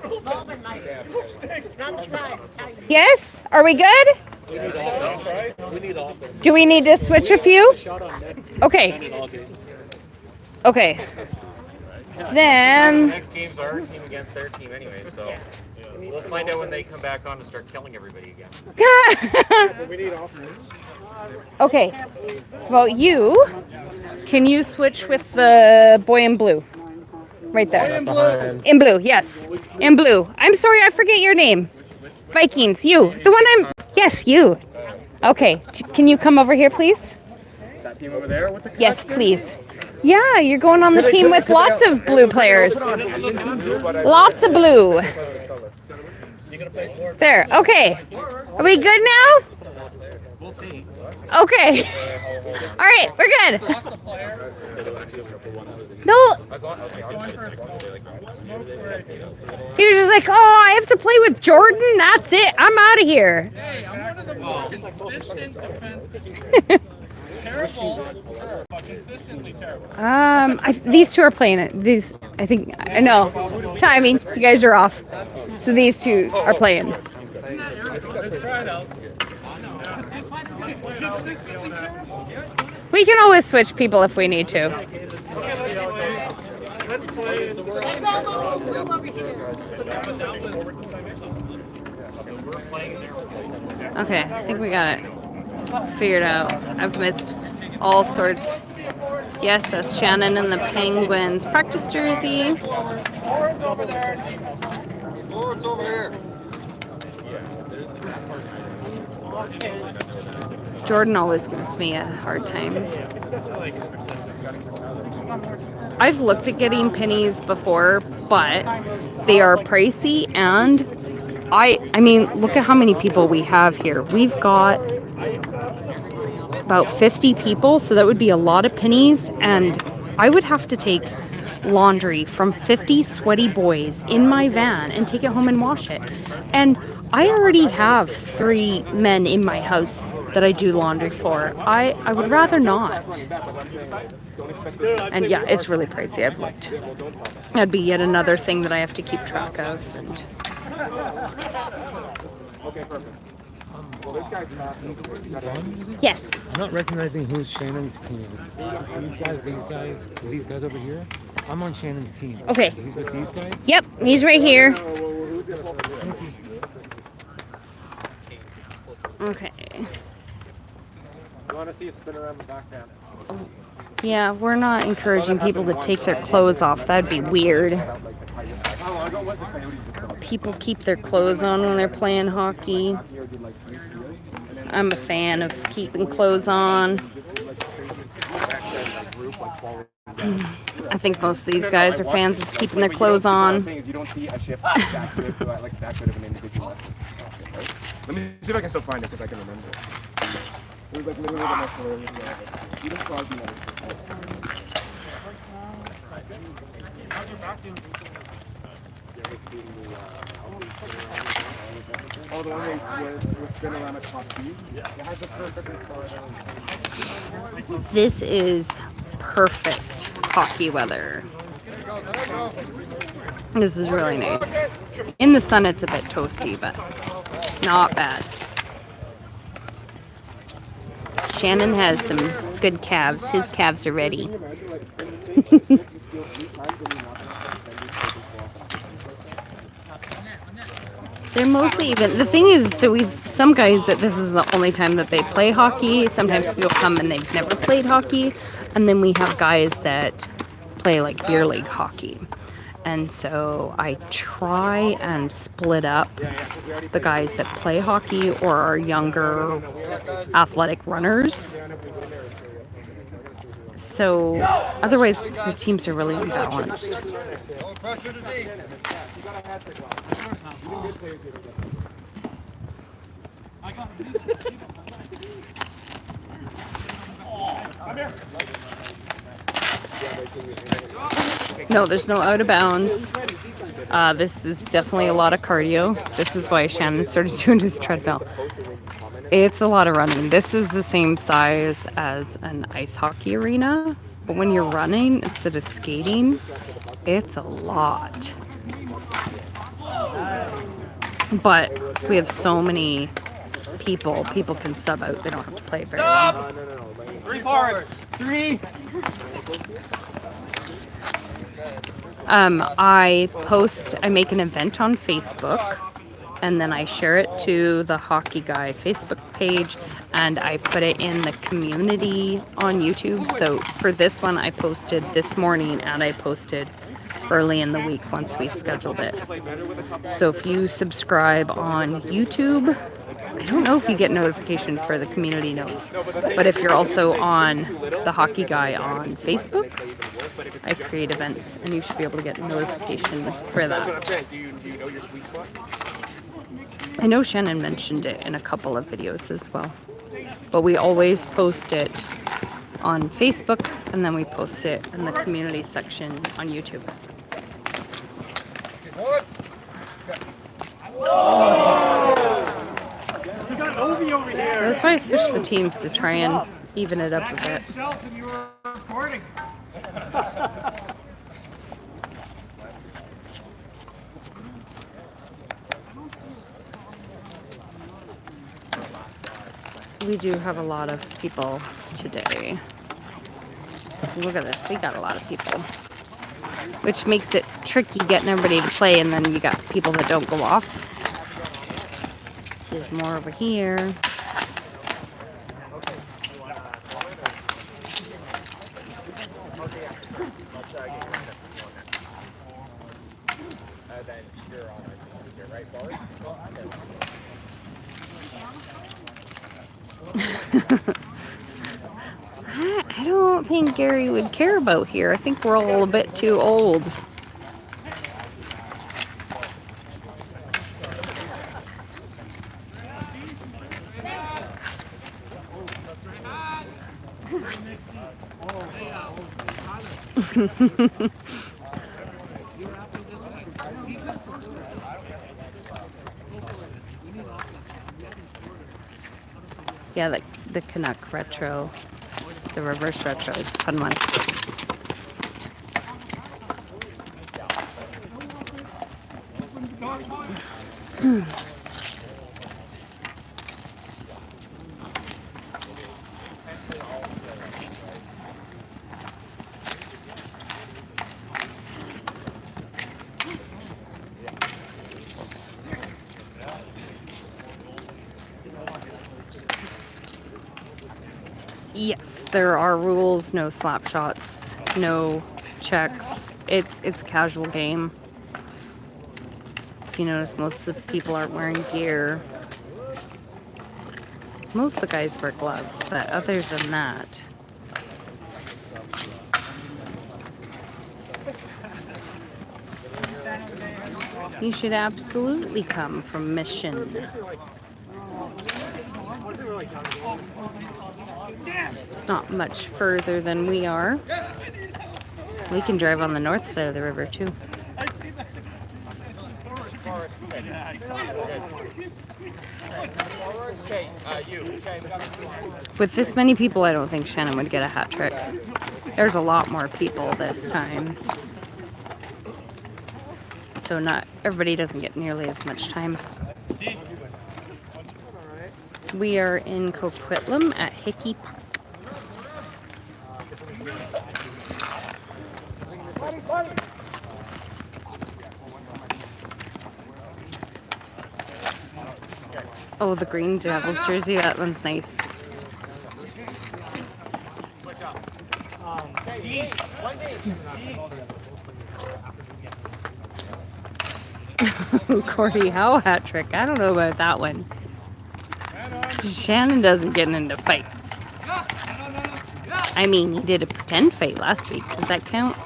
[SPEAKER 1] Yes? Are we good? Do we need to switch a few? Okay. Okay. Then
[SPEAKER 2] Next game's our team against their team anyway, so we'll find out when they come back on and start killing everybody again.
[SPEAKER 9] We need offense.
[SPEAKER 1] okay. Well, you can you switch with the boy in blue? Right there. In blue, yes. In blue. I'm sorry, I forget your name. Vikings, you. The one I'm... Yes, you. Okay. Can you come over here, please?
[SPEAKER 10] That team over there with the
[SPEAKER 1] Yes, please. Yeah, you're going on the team with lots of blue players. Lots of blue. There, okay. Are we good now?
[SPEAKER 3] We'll see.
[SPEAKER 1] Okay. All right, we're good. No. He was just like, oh, I have to play with Jordan? That's it. I'm out of here.
[SPEAKER 4] Hey, I'm one of the most consistent defense. Terrible, but consistently terrible.
[SPEAKER 1] These two are playing it. These, I think, I know. Timing. You guys are off. So these two are playing.
[SPEAKER 4] Let's try it out.
[SPEAKER 1] We can always switch people if we need to.
[SPEAKER 4] Let's play.
[SPEAKER 1] Okay, I think we got it figured out. I've missed all sorts. Yes, that's Shannon and the Penguins practice jersey.
[SPEAKER 3] Forward's over there. Forward's over here.
[SPEAKER 1] Jordan always gives me a hard time. I've looked at getting pennies before, but they are pricey, and I mean, look at how many people we have here. We've got about 50 people, so that would be a lot of pennies, and I would have to take laundry from 50 sweaty boys in my van and take it home and wash it. And I already have 3 men in my house that I do laundry for. I would rather not. And yeah, it's really pricey. I've looked. That'd be yet another thing that I have to keep track of. And
[SPEAKER 5] Okay, perfect. Well, this guy's fast.
[SPEAKER 1] yes.
[SPEAKER 6] I'm not recognizing who's Shannon's team. These guys over here. I'm on Shannon's team.
[SPEAKER 1] Okay.
[SPEAKER 6] He's with these guys?
[SPEAKER 1] Yep, he's right here. Okay.
[SPEAKER 5] You want to see a spin around the back now?
[SPEAKER 1] Yeah, we're not encouraging people to take their clothes off. That'd be weird. People keep their clothes on when they're playing hockey. I'm a fan of keeping clothes on. I think most of these guys are fans of keeping their clothes on.
[SPEAKER 5] Let me see if I can still find it because I can remember it. It was like literally the next word. Even Crosby never. Oh, the one with spin around a top view? Yeah. It has a perfect color.
[SPEAKER 1] This is perfect hockey weather. This is really nice. In the sun, it's a bit toasty, but not bad. Shannon has some good calves. His calves are ready. They're mostly even. The thing is, so we've some guys that this is the only time that they play hockey. Sometimes people come and they've never played hockey, and then we have guys that play like beer league hockey. And so I try and split up the guys that play hockey or are younger athletic runners. So otherwise the teams are really unbalanced. No, there's no out of bounds. This is definitely a lot of cardio. This is why Shannon started doing his treadmill. It's a lot of running. This is the same size as an ice hockey arena, but when you're running instead of skating, it's a lot. But we have so many people. People can sub out. They don't have to play very long.
[SPEAKER 3] 3 forwards. 3.
[SPEAKER 1] I make an event on Facebook, and then I share it to the Hockey Guy Facebook page, and I put it in the community on YouTube. So for this one, I posted this morning, and I posted early in the week once we scheduled it. So if you subscribe on YouTube, I don't know if you get notification for the community notes, but if you're also on the Hockey Guy on Facebook, I create events and you should be able to get notification for that. I know Shannon mentioned it in a couple of videos as well, but we always post it on Facebook and then we post it in the community section on YouTube. That's why I switched the teams to try and even it up a bit. We do have a lot of people today. Look at this, we got a lot of people. Which makes it tricky getting everybody to play, and then you got people that don't go off. There's more over here. I don't think Gary would care about here. I think we're all a bit too old. Yeah, like the Canuck retro, the reverse retro is a fun one. Yes, there are rules, no slap shots, no checks. It's a casual game. If you notice, most of the people aren't wearing gear. Most of the guys wear gloves, but other than that, you should absolutely come from Mission. It's not much further than we are. We can drive on the north side of the river too. With this many people, I don't think Shannon would get a hat trick. There's a lot more people this time. So not everybody doesn't get nearly as much time. We are in Coquitlam at Hickey Park. Oh, the green Devils jersey, that one's nice. Cordy Howe hat trick. I don't know about that one. Shannon doesn't get into fights. I mean, he did a pretend fight last week. Does that count?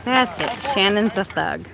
[SPEAKER 1] That's it. Shannon's a thug.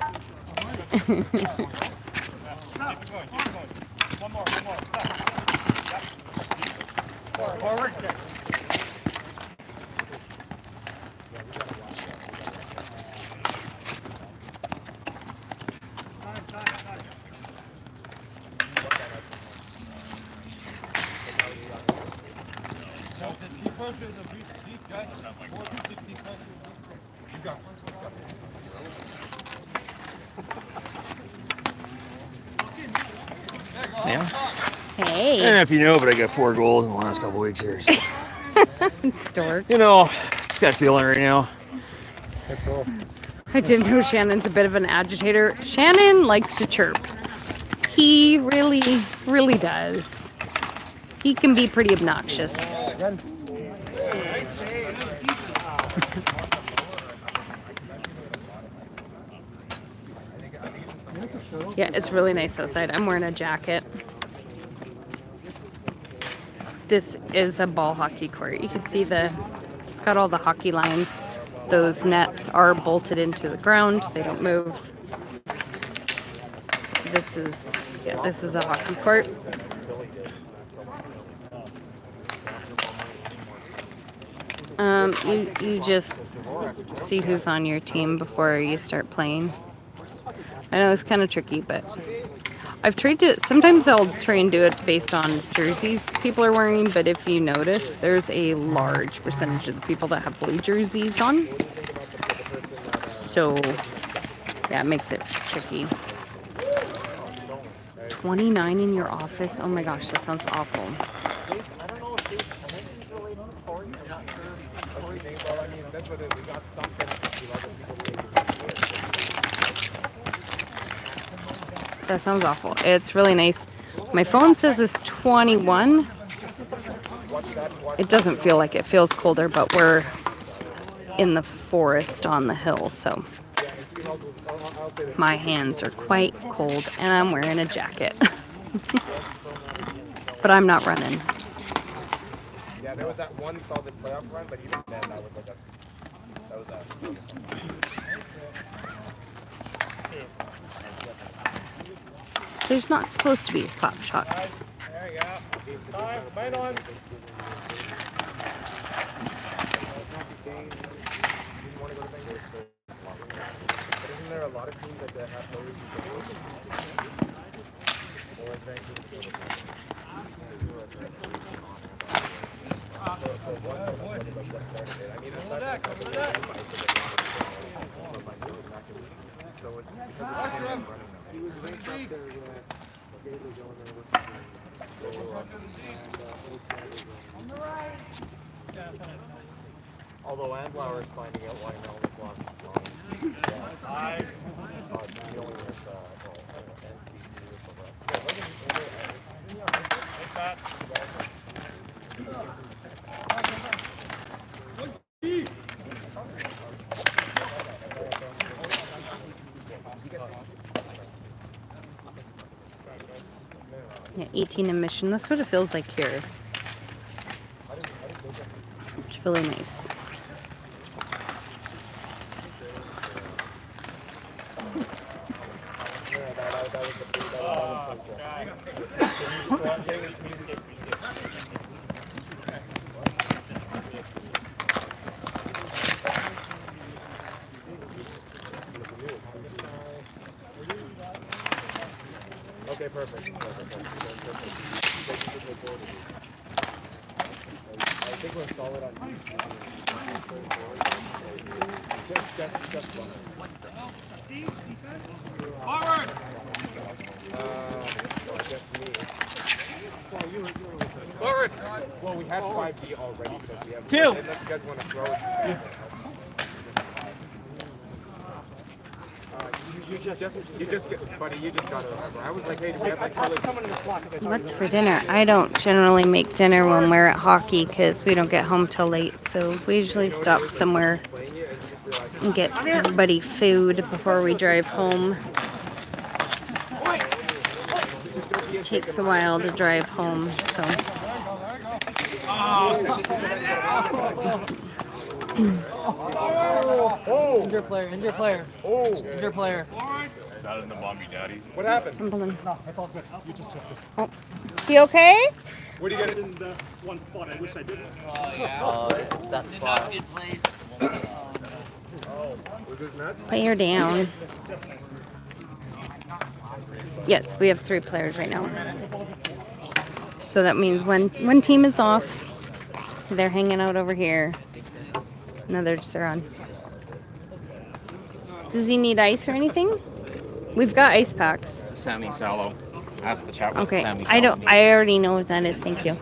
[SPEAKER 2] Yeah.
[SPEAKER 1] Hey.
[SPEAKER 2] I don't know if you know, but I got 4 goals in the last couple weeks here. So.
[SPEAKER 1] Dork.
[SPEAKER 2] You know, it's got feeling right now.
[SPEAKER 6] That's cool.
[SPEAKER 1] I didn't know Shannon's a bit of an agitator. Shannon likes to chirp. He really, really does. He can be pretty obnoxious. Yeah, it's really nice outside. I'm wearing a jacket. This is a ball hockey court. You can see it's got all the hockey lines. Those nets are bolted into the ground. They don't move. This is a hockey court. You just see who's on your team before you start playing. I know it's kind of tricky, but I've tried to. Sometimes I'll try and do it based on jerseys people are wearing, but if you notice, there's a large percentage of the people that have blue jerseys on. So, yeah, it makes it tricky. 29 in your office? Oh my gosh, that sounds awful. That sounds awful. It's really nice. My phone says it's 21. It doesn't feel like it. Feels colder, but we're in the forest on the hill, so my hands are quite cold, and I'm wearing a jacket. But I'm not running.
[SPEAKER 10] Yeah, there was that one solid playoff run, but even then, that was like a.
[SPEAKER 1] There's not supposed to be slap shots.
[SPEAKER 3] There you go. Time, right on.
[SPEAKER 10] Isn't there a lot of teams that have no reason to go? Although Andlauer is finding out why Melvin's lost his line. Dealing with
[SPEAKER 1] Yeah, 18 in Mission. That's what it feels like here. It's really nice.
[SPEAKER 10] Okay, perfect. I think we're solid on just one.
[SPEAKER 3] Forward!
[SPEAKER 10] Well, I guess me.
[SPEAKER 3] Forward!
[SPEAKER 10] Well, we have 5D already, so we have
[SPEAKER 3] 2.
[SPEAKER 10] Unless you guys want to throw it. You just get, buddy, you just got to remember. I was like, hey, do we have like
[SPEAKER 1] What's for dinner? I don't generally make dinner when we're at hockey because we don't get home till late. So we usually stop somewhere and get everybody food before we drive home. It takes a while to drive home, so.
[SPEAKER 3] Injure player, injure player. Injure player.
[SPEAKER 8] Is that in the mommy daddy?
[SPEAKER 10] What happened?
[SPEAKER 1] Wimbledon.
[SPEAKER 3] No, it's all good. You just took it.
[SPEAKER 1] Oh. You okay?
[SPEAKER 10] What do you get?
[SPEAKER 8] In the one spot, I wish I didn't.
[SPEAKER 3] It's that spot.
[SPEAKER 10] Was this nuts?
[SPEAKER 1] Player down. Yes, we have 3 players right now. So that means one team is off. So they're hanging out over here. Another just are on. Does he need ice or anything? We've got ice packs.
[SPEAKER 2] This is Sammy Sallow. Ask the chat with
[SPEAKER 1] Okay,
[SPEAKER 2] Sammy Sallow.
[SPEAKER 1] I already know what that is. Thank you.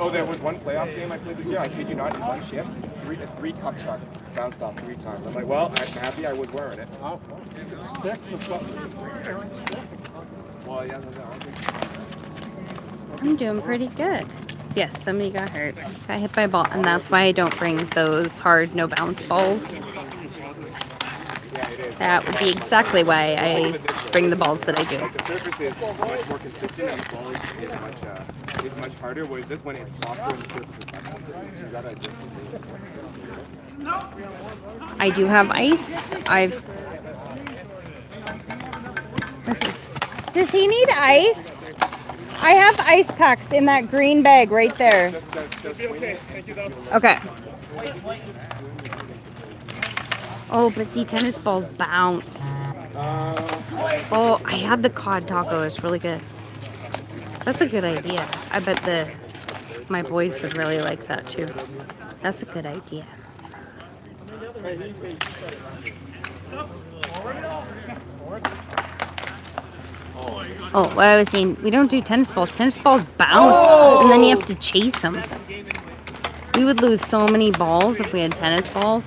[SPEAKER 10] There was one playoff game I played this year. I kid you not, in one shift, three cup shots bounced off 3 times. I'm like, well, I'm happy I was wearing it.
[SPEAKER 9] Sticks or something.
[SPEAKER 10] Well, yeah,
[SPEAKER 1] I'm doing pretty good. Yes, somebody got hurt. Got hit by a ball, and that's why I don't bring those hard no bounce balls. That would be exactly why I bring the balls that I do.
[SPEAKER 10] Like the surface is much more consistent and the ball is much harder. Whereas this one, it's softer and the surface is less consistent. So you gotta adjust it.
[SPEAKER 1] I do have ice. Does he need ice? I have ice packs in that green bag right there. Okay. Oh, but see, tennis balls bounce. Oh, I had the cod taco. It's really good. That's a good idea. I bet my boys would really like that too. That's a good idea. Oh, what I was saying, we don't do tennis balls. Tennis balls bounce, and then you have to chase them. We would lose so many balls if we had tennis balls.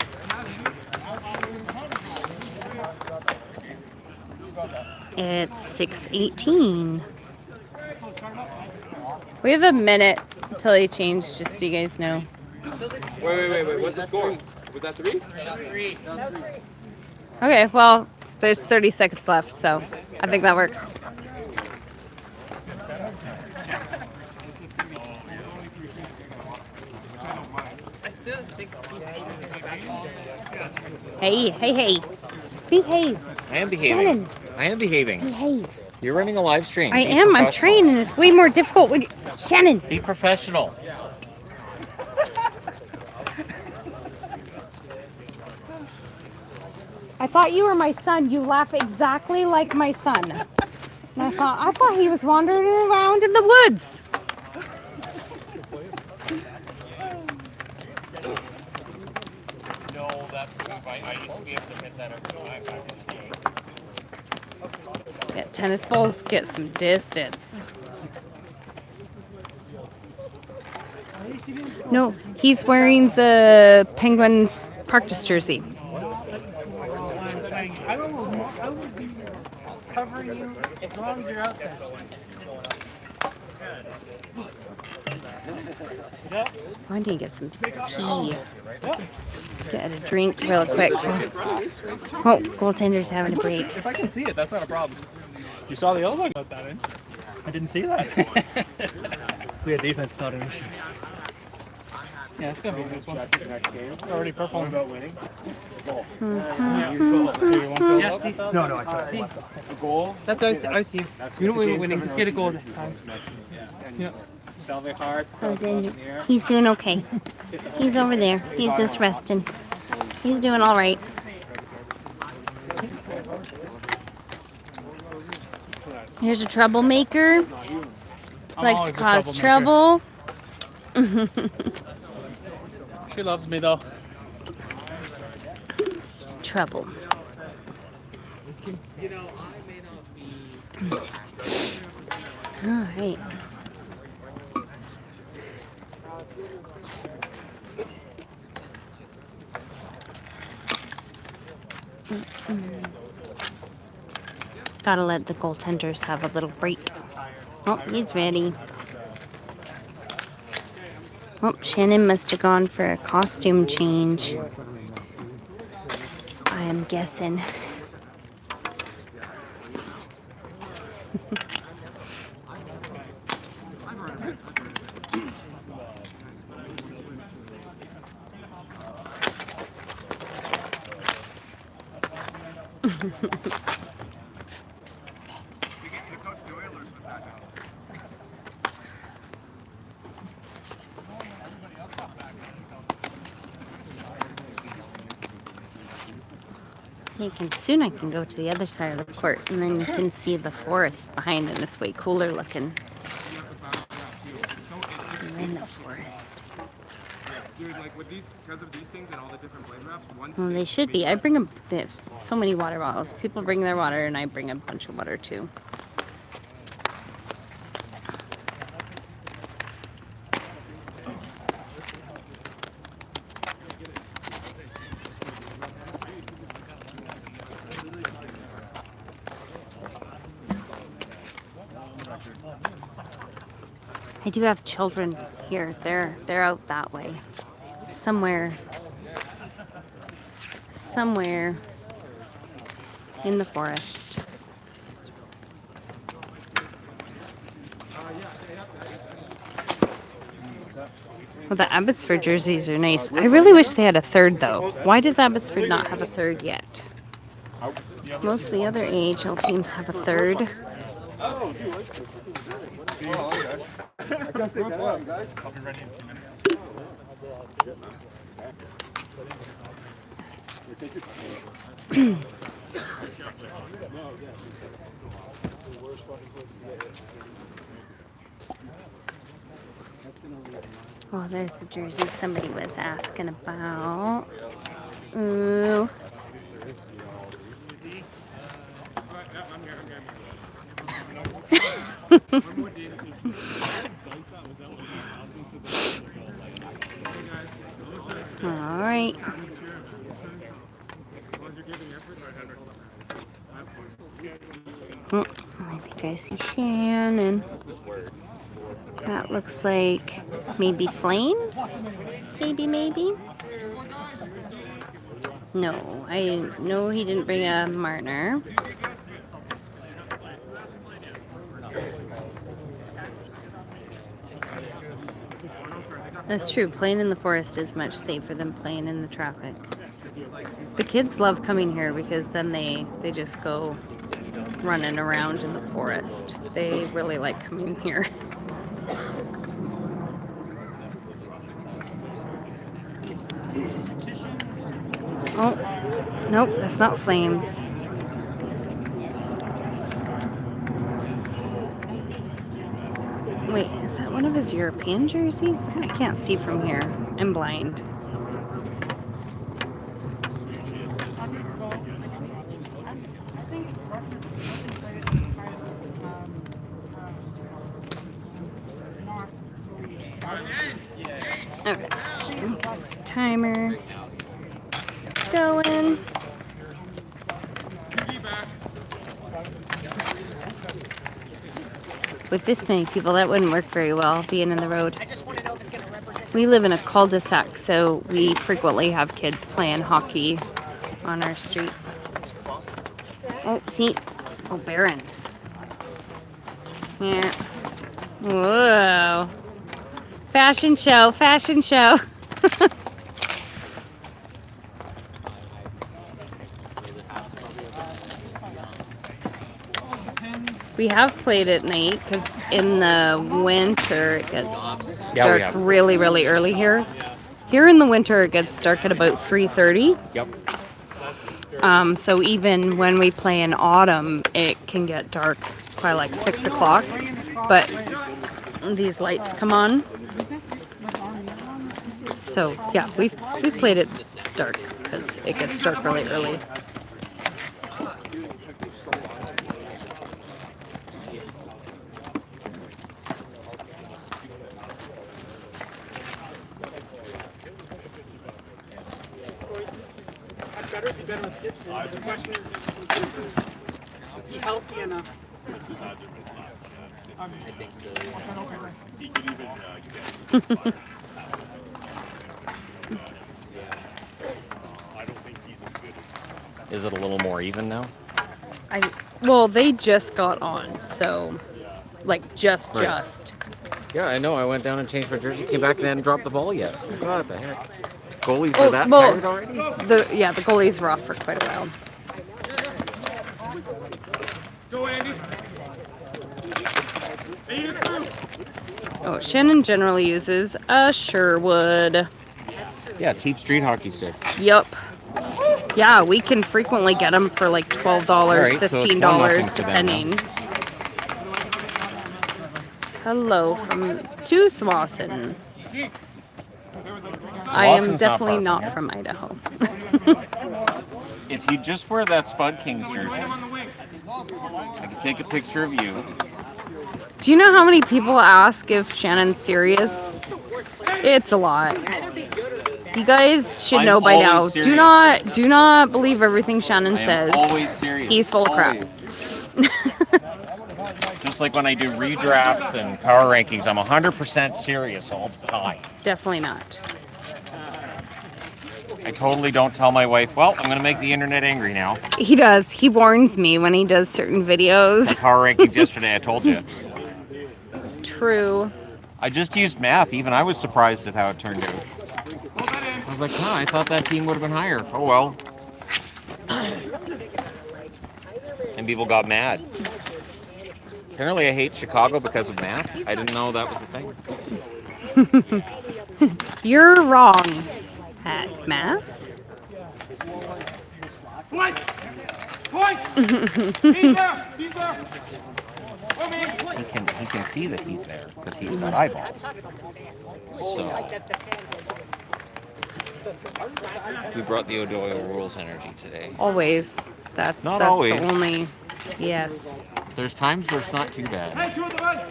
[SPEAKER 1] It's 6:18. We have a minute until they change, just so you guys know.
[SPEAKER 10] Wait. What's the score? Was that 3?
[SPEAKER 3] That's 3.
[SPEAKER 1] Okay, well, there's 30 seconds left, so I think that works. Hey. Behave.
[SPEAKER 2] I am behaving.
[SPEAKER 1] Shannon.
[SPEAKER 2] I am behaving.
[SPEAKER 1] Behave.
[SPEAKER 2] You're running a live stream.
[SPEAKER 1] I
[SPEAKER 2] Be
[SPEAKER 1] am. I'm
[SPEAKER 2] professional.
[SPEAKER 1] trained, and it's way more difficult when you... Shannon.
[SPEAKER 2] Be professional.
[SPEAKER 1] I thought you were my son. You laugh exactly like my son. And I thought he was wandering around in the woods.
[SPEAKER 2] No, that's the move. I used to be able to hit that every time.
[SPEAKER 1] Yeah, tennis balls get some distance. No, he's wearing the Penguins practice jersey.
[SPEAKER 9] I will be covering you as long as you're out there.
[SPEAKER 1] I need to get some tea. Get a drink real quick. Oh, goaltender's having a break.
[SPEAKER 3] If I can see it, that's not a problem. You saw the other one? Got that in. I didn't see that. We had defense, not an issue. Yeah, it's gonna be a good one. It's already purple. About winning.
[SPEAKER 4] No,
[SPEAKER 3] I saw it.
[SPEAKER 4] a goal. That's our team. We don't win winning. Just get a goal this time. Yeah.
[SPEAKER 3] Salve hard.
[SPEAKER 1] He's doing okay. He's over there. He's just resting. He's doing all right. Here's a troublemaker. Likes to cause trouble.
[SPEAKER 4] She loves me though.
[SPEAKER 1] It's trouble. All right. Gotta let the goaltenders have a little break. Oh, he's ready. Oh, Shannon must have gone for a costume change. I am guessing. Soon I can go to the other side of the court, and then you can see the forest behind, and it's way cooler looking. We're in the forest.
[SPEAKER 10] Dude, like with these, because of these things and all the different blade wraps,
[SPEAKER 1] Well, they should be. I bring them. They have so many water bottles. People bring their water, and I bring a bunch of water too. I do have children here. They're out that way. Somewhere in the forest. Well, the Abbotsford jerseys are nice. I really wish they had a third, though. Why does Abbotsford not have a third yet? Most of the other AHL teams have a third.
[SPEAKER 8] I'll be ready in a few minutes.
[SPEAKER 1] Oh, there's the jersey somebody was asking about. Ooh. All right. Oh, I think I see Shannon. That looks like maybe flames? Maybe? No, he didn't bring a Martiner. That's true. Playing in the forest is much safer than playing in the traffic. The kids love coming here because then they just go running around in the forest. They really like coming here. Oh, nope, that's not flames. Wait, is that one of his European jerseys? I can't see from here. I'm blind. Okay. Timer. Going. With this many people, that wouldn't work very well, being in the road. We live in a cul-de-sac, so we frequently have kids playing hockey on our street. Oh, see? Oh, Barons. Yeah. Whoa. Fashion show. We have played at night because in the winter it gets dark really, really early here. Here in the winter it gets dark at about 3:30.
[SPEAKER 2] Yep.
[SPEAKER 1] So even when we play in autumn, it can get dark by like 6 o'clock. But these lights come on. So yeah, we've played it dark because it gets dark really early.
[SPEAKER 3] Better with dips. The question is he healthy enough? I think so.
[SPEAKER 8] He could even get I don't think he's as good as.
[SPEAKER 2] Is it a little more even now?
[SPEAKER 1] Well, they just got on, so like just.
[SPEAKER 2] Yeah, I know. I went down and changed my jersey, came back and hadn't dropped the ball yet. What the heck? Goalies are that tired already?
[SPEAKER 1] The goalies were off for quite a while.
[SPEAKER 3] Go, Andy.
[SPEAKER 1] Oh, Shannon generally uses a Sherwood.
[SPEAKER 2] Yeah, cheap street hockey sticks.
[SPEAKER 1] Yup. Yeah, we can frequently get them for like $12,
[SPEAKER 2] right,
[SPEAKER 1] $15,
[SPEAKER 2] so
[SPEAKER 1] depending. Hello from to Swanson. I am definitely not from Idaho.
[SPEAKER 2] If you just wear that Spud Kings jersey, I can take a picture of you.
[SPEAKER 1] Do you know how many people ask if Shannon's serious? It's a lot. You guys should know by now.
[SPEAKER 2] Serious.
[SPEAKER 1] Do not believe everything Shannon says.
[SPEAKER 2] Always serious.
[SPEAKER 1] He's full of crap.
[SPEAKER 2] Just like when I do redrafts and power rankings, I'm 100% serious all the time.
[SPEAKER 1] Definitely not.
[SPEAKER 2] I totally don't tell my wife, well, I'm going to make the internet angry now.
[SPEAKER 1] He does. He warns me when he does certain videos.
[SPEAKER 2] Power rankings yesterday, I told you.
[SPEAKER 1] True.
[SPEAKER 2] I just used math. Even I was surprised at how it turned out. I was like, I thought that team would have been higher. Oh, well. And people got mad. Apparently I hate Chicago because of math. I didn't know that was a thing.
[SPEAKER 1] You're wrong at math.
[SPEAKER 3] Point! He's there!
[SPEAKER 2] He can see that he's there because he's got eyeballs. So we brought the O'Doyle Rules energy today.
[SPEAKER 1] Always. That's
[SPEAKER 2] always.
[SPEAKER 1] The only. Yes.
[SPEAKER 2] There's times where it's not too bad.
[SPEAKER 3] Hey, two of the men!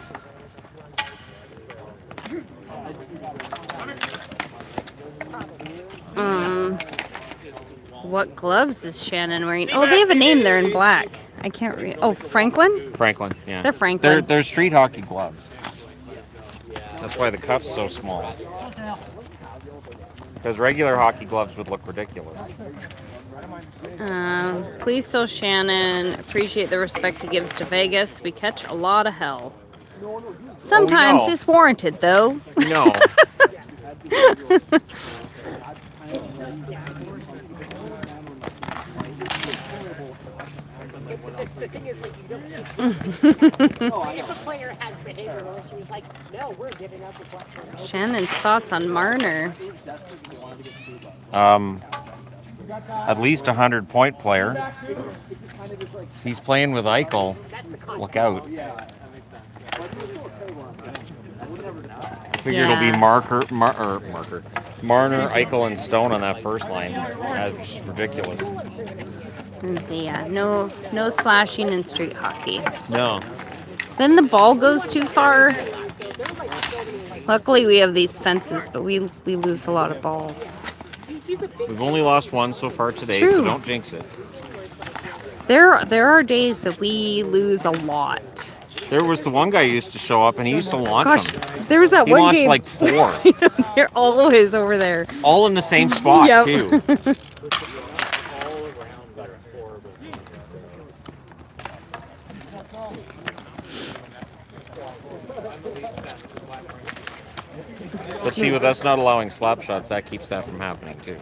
[SPEAKER 1] What gloves is Shannon wearing? Oh, they have a name there in black. I can't read. Oh, Franklin?
[SPEAKER 2] Franklin, yeah.
[SPEAKER 1] They're Franklin.
[SPEAKER 2] They're street hockey gloves. That's why the cuff's so small. Because regular hockey gloves would look ridiculous.
[SPEAKER 1] Please tell Shannon, appreciate the respect he gives to Vegas. We catch a lot of hell. Sometimes it's warranted, though.
[SPEAKER 2] No.
[SPEAKER 7] The thing is, like, you don't keep if a player has behavioral issues, like, no, we're giving up the question.
[SPEAKER 1] Shannon's thoughts on Marner.
[SPEAKER 2] At least 100-point player. He's playing with Eichel. Look out. I figure it'll be Marner, Eichel, and Stone on that first line. That's just ridiculous.
[SPEAKER 1] And so, yeah, no slashing in street hockey.
[SPEAKER 2] No.
[SPEAKER 1] Then the ball goes too far. Luckily, we have these fences, but we lose a lot of balls.
[SPEAKER 2] We've only lost one so far today,
[SPEAKER 1] true.
[SPEAKER 2] so don't jinx it.
[SPEAKER 1] There are days that we lose a lot.
[SPEAKER 2] There was the one guy who used to show up, and he used to launch them.
[SPEAKER 1] There was that
[SPEAKER 2] he
[SPEAKER 1] one
[SPEAKER 2] launched
[SPEAKER 1] game.
[SPEAKER 2] Like 4.
[SPEAKER 1] They're always over there.
[SPEAKER 2] All in the same spot,
[SPEAKER 1] Yep.
[SPEAKER 2] too. But see, with us not allowing slap shots, that keeps that from happening, too.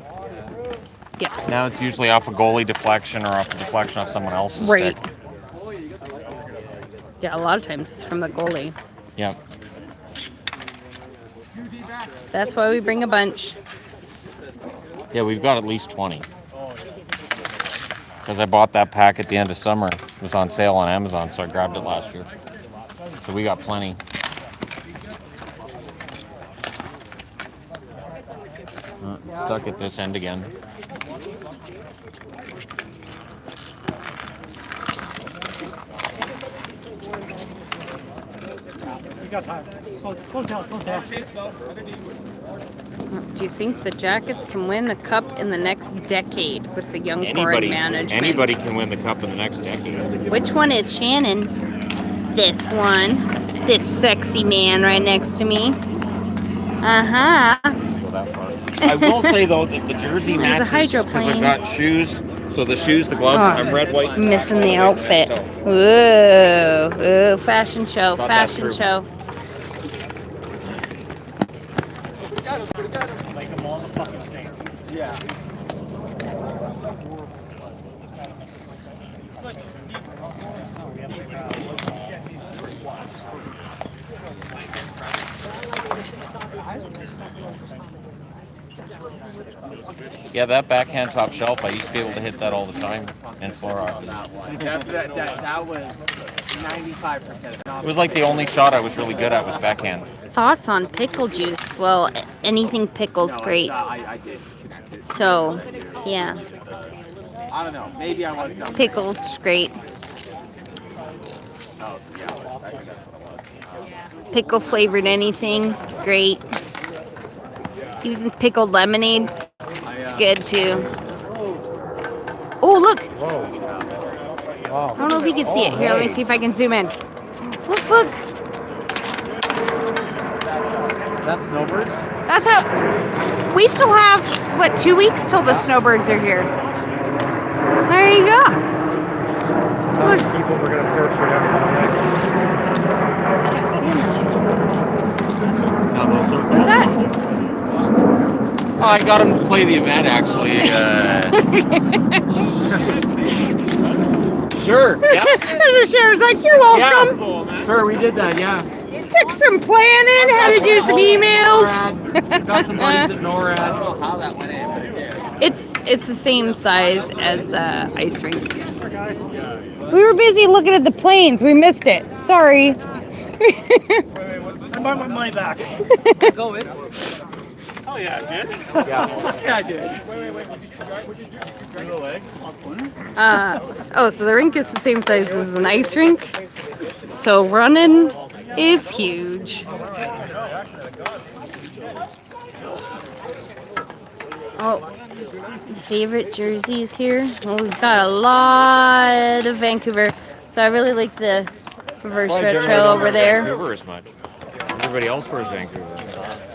[SPEAKER 1] Yes.
[SPEAKER 2] Now it's usually off a goalie deflection or off a deflection off someone else's
[SPEAKER 1] Right.
[SPEAKER 2] stick.
[SPEAKER 1] Yeah, a lot of times it's from the goalie.
[SPEAKER 2] Yep.
[SPEAKER 1] That's why we bring a bunch.
[SPEAKER 2] Yeah, we've got at least 20. Because I bought that pack at the end of summer. It was on sale on Amazon, so I grabbed it last year. So we got plenty. Stuck at this end again.
[SPEAKER 3] You got time. Slow down.
[SPEAKER 1] Do you think the Jackets can win a cup in the next decade with the young foreign management?
[SPEAKER 2] Anybody can win the cup in the next decade.
[SPEAKER 1] Which one is Shannon? This one. This sexy man right next to me. Uh-huh.
[SPEAKER 2] Go that far. I will say, though, that the jersey
[SPEAKER 1] There's a
[SPEAKER 2] matches because
[SPEAKER 1] hydroplane.
[SPEAKER 2] I've got shoes. So the shoes, the gloves, I'm red, white.
[SPEAKER 1] Missing the outfit.
[SPEAKER 2] So.
[SPEAKER 1] Ooh, fashion show,
[SPEAKER 2] Thought that
[SPEAKER 1] fashion
[SPEAKER 2] through.
[SPEAKER 1] show.
[SPEAKER 3] Like them all the fucking thing.
[SPEAKER 10] Yeah.
[SPEAKER 2] Yeah, that backhand top shelf, I used to be able to hit that all the time in floor hockey.
[SPEAKER 5] That was 95%.
[SPEAKER 2] It was like the only shot I was really good at was backhand.
[SPEAKER 1] Thoughts on pickle juice? Well, anything pickle's great.
[SPEAKER 5] I did connect it.
[SPEAKER 1] So, yeah,
[SPEAKER 5] I don't know. Maybe I was dumb.
[SPEAKER 1] pickle's great.
[SPEAKER 5] Oh, yeah. That's what it was.
[SPEAKER 1] Pickle flavored anything, great. Even pickled lemonade, it's good too. Oh, look! I don't know if you can see it. Here, let me see if I can zoom in. Look!
[SPEAKER 5] That's snowbirds?
[SPEAKER 1] That's how. We still have, what, 2 weeks till the snowbirds are here. There you go. Looks.
[SPEAKER 9] People were going to pour straight out.
[SPEAKER 1] What's that?
[SPEAKER 2] Oh, I got him to play the event, actually. Sure. Yeah.
[SPEAKER 1] Mr. Sheriff's like, you're welcome.
[SPEAKER 2] Yeah. Sure, we did that, yeah.
[SPEAKER 1] Took some planning, had to do some emails.
[SPEAKER 5] Got some buddies at NORAD. I don't know how that went in, but it did.
[SPEAKER 1] It's the same size as ice rink. We were busy looking at the planes. We missed it. Sorry.
[SPEAKER 3] I want my money back.
[SPEAKER 5] Go in.
[SPEAKER 3] Oh yeah, I did.
[SPEAKER 5] Yeah, I did.
[SPEAKER 1] So the rink is the same size as an ice rink. So running is huge. Oh, favorite jerseys here. Well, we've got a lot of Vancouver, so I really like the reverse
[SPEAKER 2] Well, I generally
[SPEAKER 1] retro
[SPEAKER 2] don't
[SPEAKER 1] over
[SPEAKER 2] wear
[SPEAKER 1] there.
[SPEAKER 2] Vancouver as much. Everybody else wears Vancouver.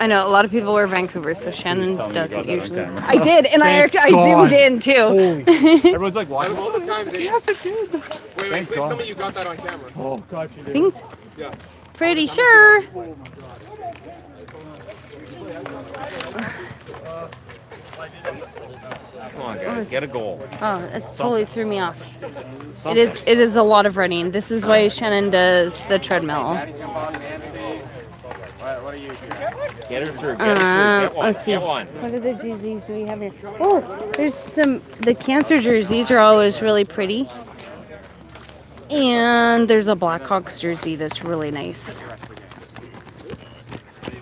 [SPEAKER 1] I know a lot of people wear Vancouver, so Shannon doesn't usually.
[SPEAKER 2] camera.
[SPEAKER 1] I did, and I zoomed in too.
[SPEAKER 10] Everyone's like watching all the time. Yes, I did. Wait, please tell me you got that on camera.
[SPEAKER 2] Oh, God, you did.
[SPEAKER 1] Think
[SPEAKER 10] Yeah.
[SPEAKER 1] pretty sure.
[SPEAKER 2] Come on, guys, get a goal.
[SPEAKER 1] Oh, it totally threw me off. It is a lot of running. This is why Shannon does the treadmill.
[SPEAKER 10] What are you doing?
[SPEAKER 2] Get her through. Get her through.
[SPEAKER 1] Let's see.
[SPEAKER 2] Get one.
[SPEAKER 1] What are the jerseys do we have here? Oh, there's the cancer jerseys are always really pretty. And there's a Blackhawks jersey that's really nice.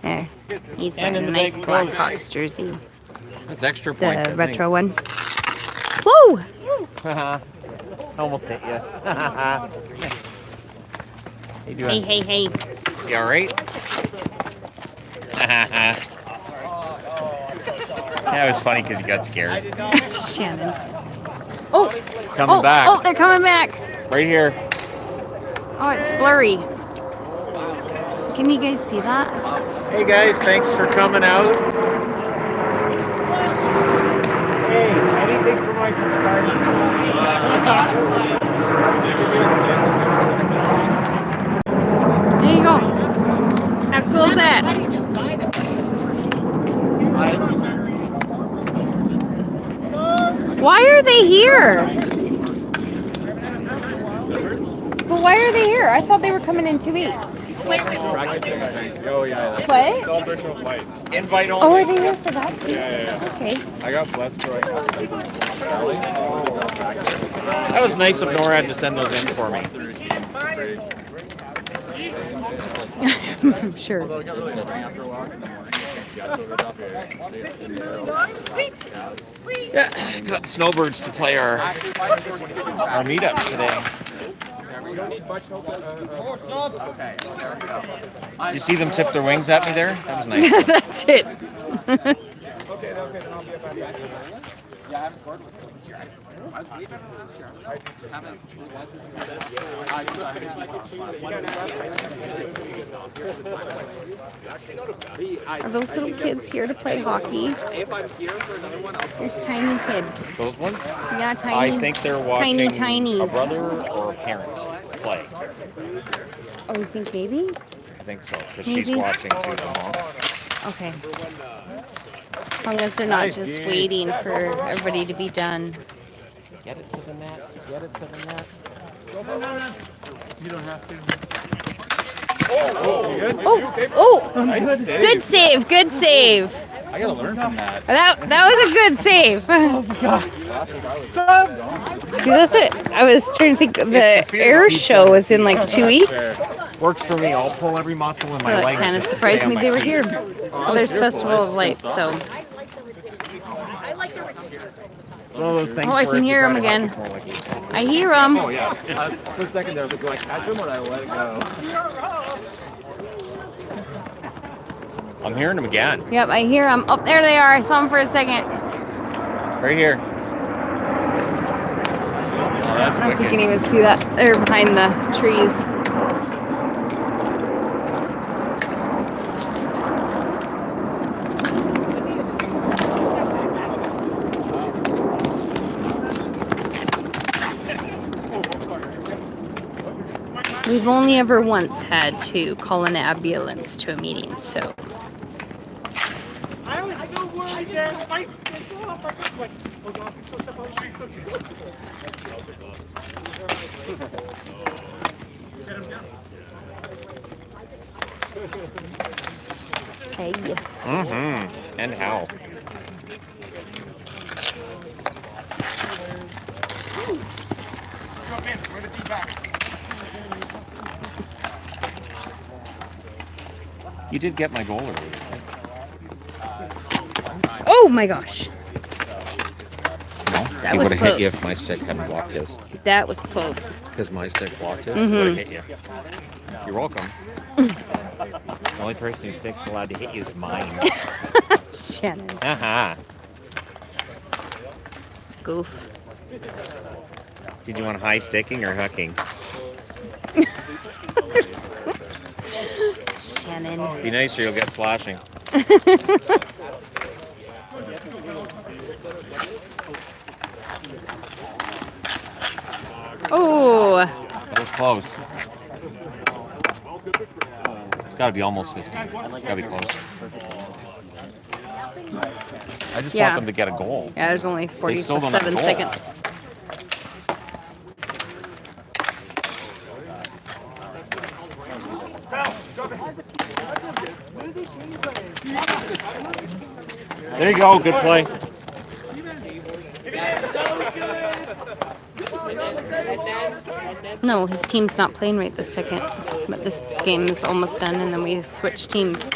[SPEAKER 1] There. He's wearing a nice Blackhawks jersey.
[SPEAKER 2] That's extra points.
[SPEAKER 1] The retro one. Woo!
[SPEAKER 2] Almost hit you. How you doing?
[SPEAKER 1] Hey.
[SPEAKER 2] You all right? That was funny because you got scared.
[SPEAKER 1] Shannon. Oh!
[SPEAKER 2] It's coming back.
[SPEAKER 1] Oh, they're coming back.
[SPEAKER 2] Right here.
[SPEAKER 1] Oh, it's blurry. Can you guys see that?
[SPEAKER 2] Hey guys, thanks for coming out. Hey, anything for my subscribers?
[SPEAKER 1] There you go. How cool is that? Why are they here? But why are they here? I thought they were coming in 2 weeks.
[SPEAKER 10] Oh yeah.
[SPEAKER 1] What?
[SPEAKER 10] Celebration of life.
[SPEAKER 2] Invite
[SPEAKER 1] Oh,
[SPEAKER 2] only.
[SPEAKER 1] are they here for that too?
[SPEAKER 10] Yeah.
[SPEAKER 1] Okay.
[SPEAKER 10] I got blessed for
[SPEAKER 2] That was nice of NORAD to send those in for me.
[SPEAKER 1] I'm sure.
[SPEAKER 2] Yeah, got snowbirds to play our meetup today. Did you see them tip their wings at me there? That was nice.
[SPEAKER 1] That's it.
[SPEAKER 10] Yeah, I haven't scored with them this year. I was waiting for this year.
[SPEAKER 1] Are those little kids here to play hockey?
[SPEAKER 10] If I'm here for another one,
[SPEAKER 1] There's tiny kids.
[SPEAKER 2] Those ones?
[SPEAKER 1] Yeah, tiny.
[SPEAKER 2] I think they're watching
[SPEAKER 1] tinies.
[SPEAKER 2] a brother or a parent play.
[SPEAKER 1] Oh, you think maybe?
[SPEAKER 2] I think so, because she's
[SPEAKER 1] Maybe.
[SPEAKER 2] watching too. The mom.
[SPEAKER 1] Okay. As long as they're not just waiting for everybody to be done.
[SPEAKER 2] Get it to the net. Get it to the net.
[SPEAKER 3] You don't have to.
[SPEAKER 1] Oh! Good save, good save.
[SPEAKER 3] I gotta learn from that.
[SPEAKER 1] That was a good save.
[SPEAKER 3] Oh my god.
[SPEAKER 1] See, that's it. I was trying to think. The air show is in like 2 weeks.
[SPEAKER 2] Works for me. I'll pull every muscle in
[SPEAKER 1] So
[SPEAKER 2] my
[SPEAKER 1] it
[SPEAKER 2] legs.
[SPEAKER 1] kind of
[SPEAKER 2] just to
[SPEAKER 1] surprised
[SPEAKER 2] stay
[SPEAKER 1] me
[SPEAKER 2] on
[SPEAKER 1] they
[SPEAKER 2] my
[SPEAKER 1] were
[SPEAKER 2] feet.
[SPEAKER 1] here. Well, there's Festival of Lights, so.
[SPEAKER 2] It's one of those things.
[SPEAKER 1] Oh, I
[SPEAKER 2] where
[SPEAKER 1] can
[SPEAKER 2] if you
[SPEAKER 1] hear
[SPEAKER 2] try
[SPEAKER 1] 'em
[SPEAKER 2] to
[SPEAKER 1] again.
[SPEAKER 2] help people, like,
[SPEAKER 1] I hear them.
[SPEAKER 10] oh yeah. For a second there, do I catch him or do I let it go?
[SPEAKER 2] I'm hearing them again.
[SPEAKER 1] Yep, I hear them. Oh, there they are. I saw them for a second.
[SPEAKER 2] Right here. Oh, that's
[SPEAKER 1] I don't know if you
[SPEAKER 2] wicked.
[SPEAKER 1] can even see that. They're behind the trees. We've only ever once had to call an ambulance to a meeting, so.
[SPEAKER 9] I was so worried there. My was like, oh god, I'm so step on my
[SPEAKER 1] Hey.
[SPEAKER 2] Mm-hmm. And how? You did get my goal earlier.
[SPEAKER 1] Oh my gosh.
[SPEAKER 2] No,
[SPEAKER 1] That
[SPEAKER 2] he
[SPEAKER 1] was
[SPEAKER 2] would have hit you
[SPEAKER 1] close.
[SPEAKER 2] if my stick hadn't blocked his.
[SPEAKER 1] That was close.
[SPEAKER 2] Because my stick blocked his,
[SPEAKER 1] Mhm.
[SPEAKER 2] would have hit you. You're welcome. The only person whose stick's allowed to hit you is mine.
[SPEAKER 1] Shannon.
[SPEAKER 2] Haha.
[SPEAKER 1] goof.
[SPEAKER 2] Did you want high sticking or hucking?
[SPEAKER 1] Shannon.
[SPEAKER 2] Be nice or you'll get slashing.
[SPEAKER 1] Oh.
[SPEAKER 2] That was close. It's got to be almost 50. It's got to be close. I just want them to get a goal.
[SPEAKER 1] Yeah, there's only
[SPEAKER 2] They still don't have a
[SPEAKER 1] 47
[SPEAKER 2] goal.
[SPEAKER 1] seconds.
[SPEAKER 2] There you go. Good play.
[SPEAKER 1] No, his team's not playing right this second. But this game is almost done, and then we switch teams.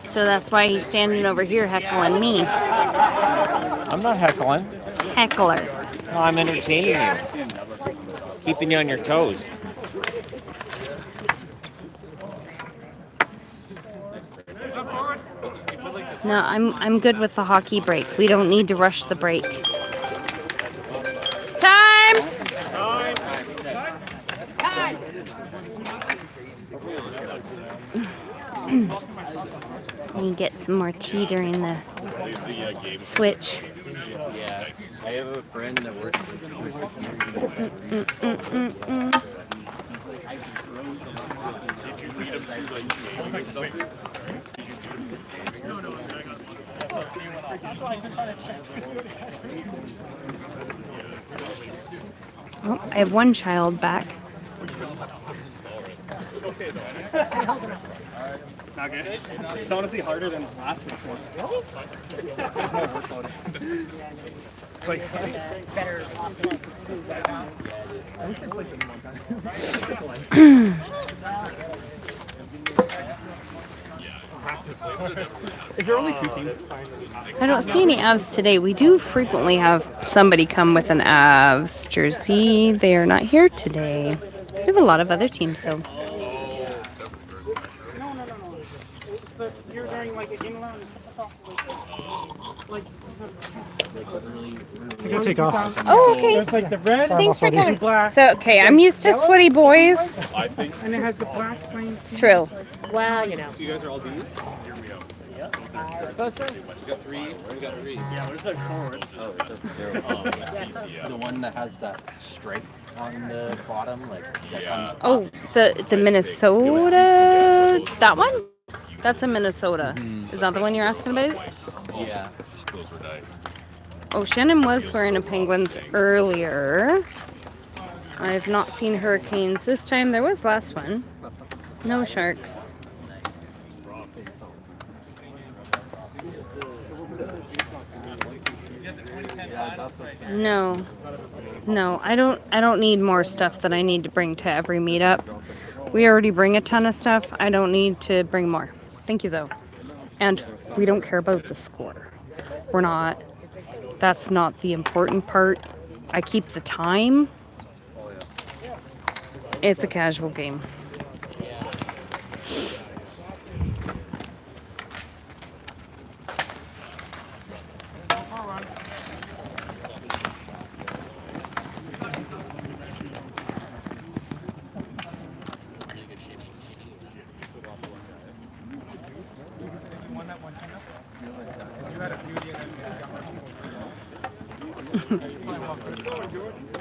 [SPEAKER 1] So that's why he's standing over here heckling me.
[SPEAKER 2] I'm not heckling.
[SPEAKER 1] Heckler.
[SPEAKER 2] No, I'm entertaining you. Keeping you on your toes.
[SPEAKER 1] No, I'm good with the hockey break. We don't need to rush the break. It's time! We get some more tea during the switch.
[SPEAKER 6] Yeah, I have a friend that works
[SPEAKER 1] Oh, I have one child back.
[SPEAKER 3] Not good. It's honestly harder than last week. Like,
[SPEAKER 7] Better
[SPEAKER 3] is there only 2 teams?
[SPEAKER 1] I don't see any Avs today. We do frequently have somebody come with an Avs jersey. They are not here today. We have a lot of other teams, so.
[SPEAKER 9] No. But you're wearing like a game alone. Like.
[SPEAKER 3] I gotta take off.
[SPEAKER 1] Oh, okay.
[SPEAKER 9] There's like the red
[SPEAKER 1] Thanks for
[SPEAKER 9] and
[SPEAKER 1] coming.
[SPEAKER 9] black.
[SPEAKER 1] So, okay, I'm used to sweaty boys.
[SPEAKER 9] And it has the black plain.
[SPEAKER 1] It's true.
[SPEAKER 7] Well, you know.
[SPEAKER 8] So you guys are all D's?
[SPEAKER 7] I suppose so.
[SPEAKER 6] We got 3. We got 3.
[SPEAKER 3] Yeah, where's the forward?
[SPEAKER 6] Oh, it's up there. The one that has that stripe on the bottom, like that comes.
[SPEAKER 1] Oh, the Minnesota. That one? That's a Minnesota. Is that the one you're asking about?
[SPEAKER 6] Yeah.
[SPEAKER 8] Those were nice.
[SPEAKER 1] Oh, Shannon was wearing a Penguins earlier. I have not seen Hurricanes this time. There was last one. No Sharks. No. No, I don't need more stuff that I need to bring to every meetup. We already bring a ton of stuff. I don't need to bring more. Thank you though. And we don't care about the score. We're not. That's not the important part. I keep the time. It's a casual game.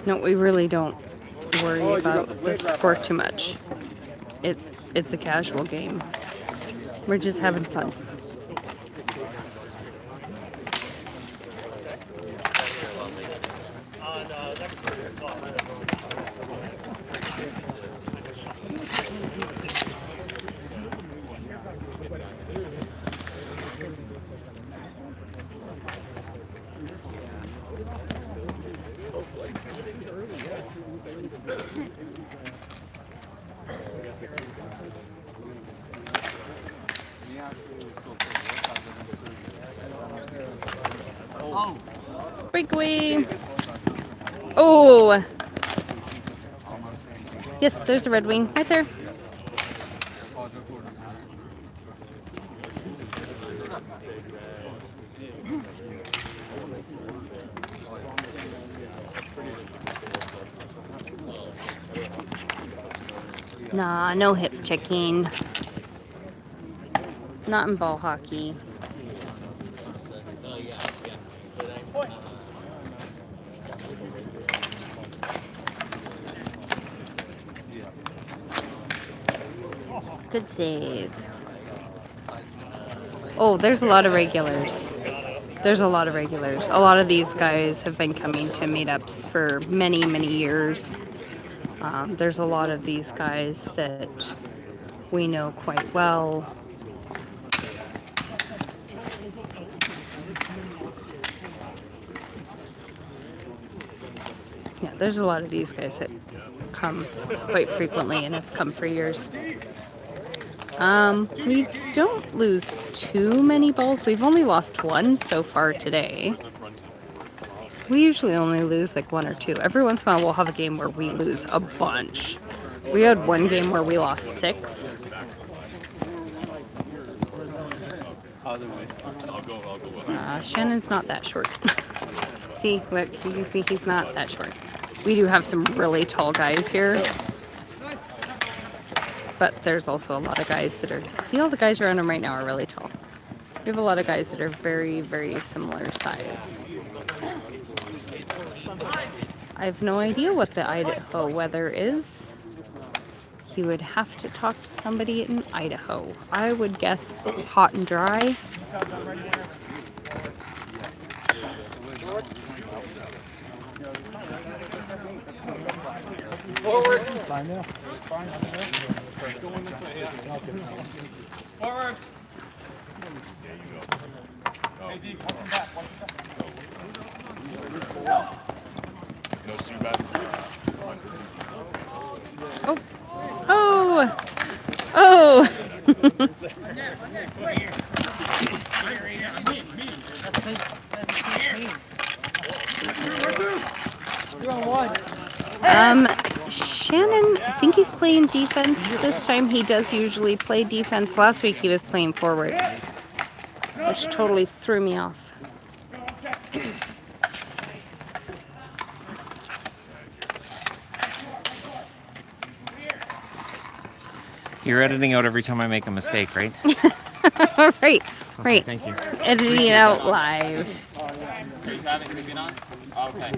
[SPEAKER 1] No, we really don't worry about the score too much. It's a casual game. We're just having fun. Breakaway. Oh. Yes, there's a Red Wing right there. Nah, no hip checking. Not in ball hockey. Good save. Oh, there's a lot of regulars. There's a lot of regulars. A lot of these guys have been coming to meetups for many, many years. There's a lot of these guys that we know quite well. Yeah, there's a lot of these guys that come quite frequently and have come for years. We don't lose too many balls. We've only lost one so far today. We usually only lose like one or two. Every once in a while we'll have a game where we lose a bunch. We had one game where we lost 6. Shannon's not that short. See, look, you can see he's not that short. We do have some really tall guys here. But there's also a lot of guys that are, see all the guys around him right now are really tall. We have a lot of guys that are very, very similar size. I have no idea what the Idaho weather is. You would have to talk to somebody in Idaho. I would guess hot and dry.
[SPEAKER 3] Forward.
[SPEAKER 4] Going this way, yeah. Forward. Hey, D, welcome back.
[SPEAKER 8] No Sue back.
[SPEAKER 1] Oh. Oh. Oh. Shannon, I think he's playing defense this time. He does usually play defense. Last week he was playing forward, which totally threw me off.
[SPEAKER 2] You're editing out every time I make a mistake, right?
[SPEAKER 1] Right.
[SPEAKER 2] Okay, thank you.
[SPEAKER 1] Editing it out live.
[SPEAKER 10] You haven't been on? Okay.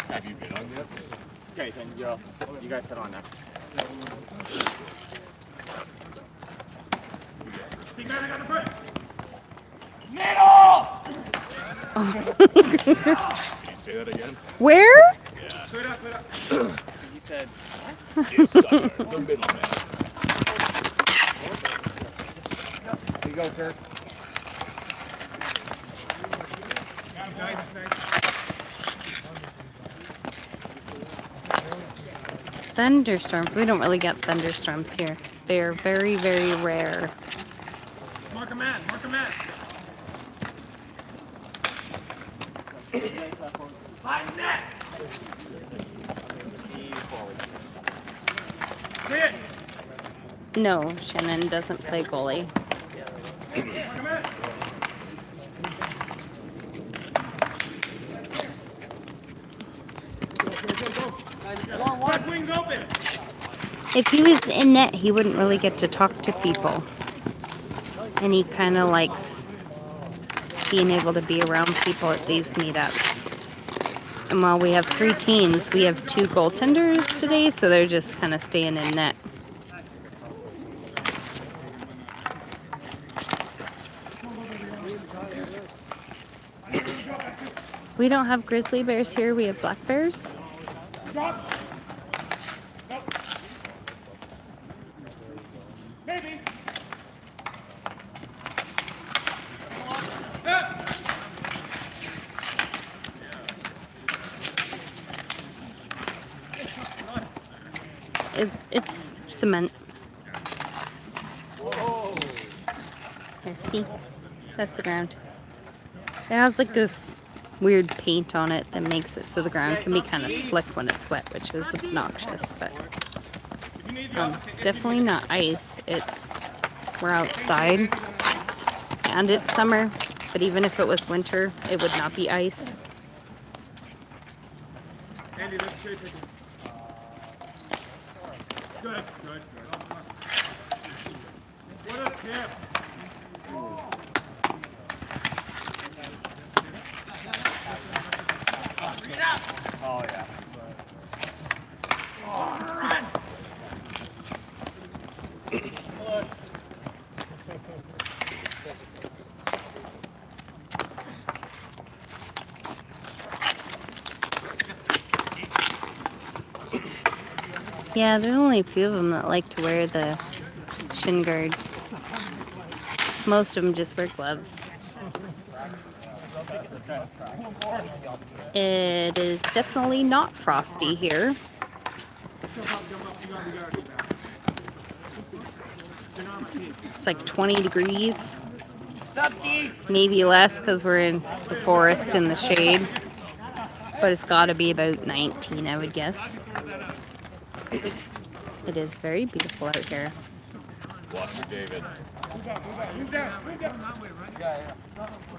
[SPEAKER 10] Have you been on yet? Okay, then you guys head on next.
[SPEAKER 4] Big man, I got the foot.
[SPEAKER 8] Can you say that again?
[SPEAKER 1] Where?
[SPEAKER 8] Yeah.
[SPEAKER 4] Straight up.
[SPEAKER 10] He said,
[SPEAKER 8] Yes, sir. The middle man.
[SPEAKER 10] here you go, Kirk.
[SPEAKER 1] Thunderstorms. We don't really get thunderstorms here. They are very, very rare.
[SPEAKER 4] Mark a man. High net. Hit.
[SPEAKER 1] No, Shannon doesn't play goalie.
[SPEAKER 4] Mark a man. Left wing's open.
[SPEAKER 1] If he was in net, he wouldn't really get to talk to people. And he kind of likes being able to be around people at these meetups. And while we have 3 teams, we have 2 goaltenders today, so they're just kind of staying in net. We don't have grizzly bears here, we have black bears.
[SPEAKER 4] Drop. Nope. Maybe.
[SPEAKER 1] It's cement. Here, see? That's the ground. It has like this weird paint on it that makes it so the ground can be kind of slick when it's wet, which is obnoxious, but definitely not ice. We're outside and it's summer, but even if it was winter, it would not be ice.
[SPEAKER 4] Andy, let's trade picture.
[SPEAKER 5] Good, good. What a tip. Oh, yeah.
[SPEAKER 1] Yeah, there's only a few of them that like to wear the shin guards. Most of them just wear gloves. It is definitely not frosty here. It's like 20 degrees. Maybe less because we're in the forest in the shade. But it's got to be about 19, I would guess. It is very beautiful out here.
[SPEAKER 2] Watch for David.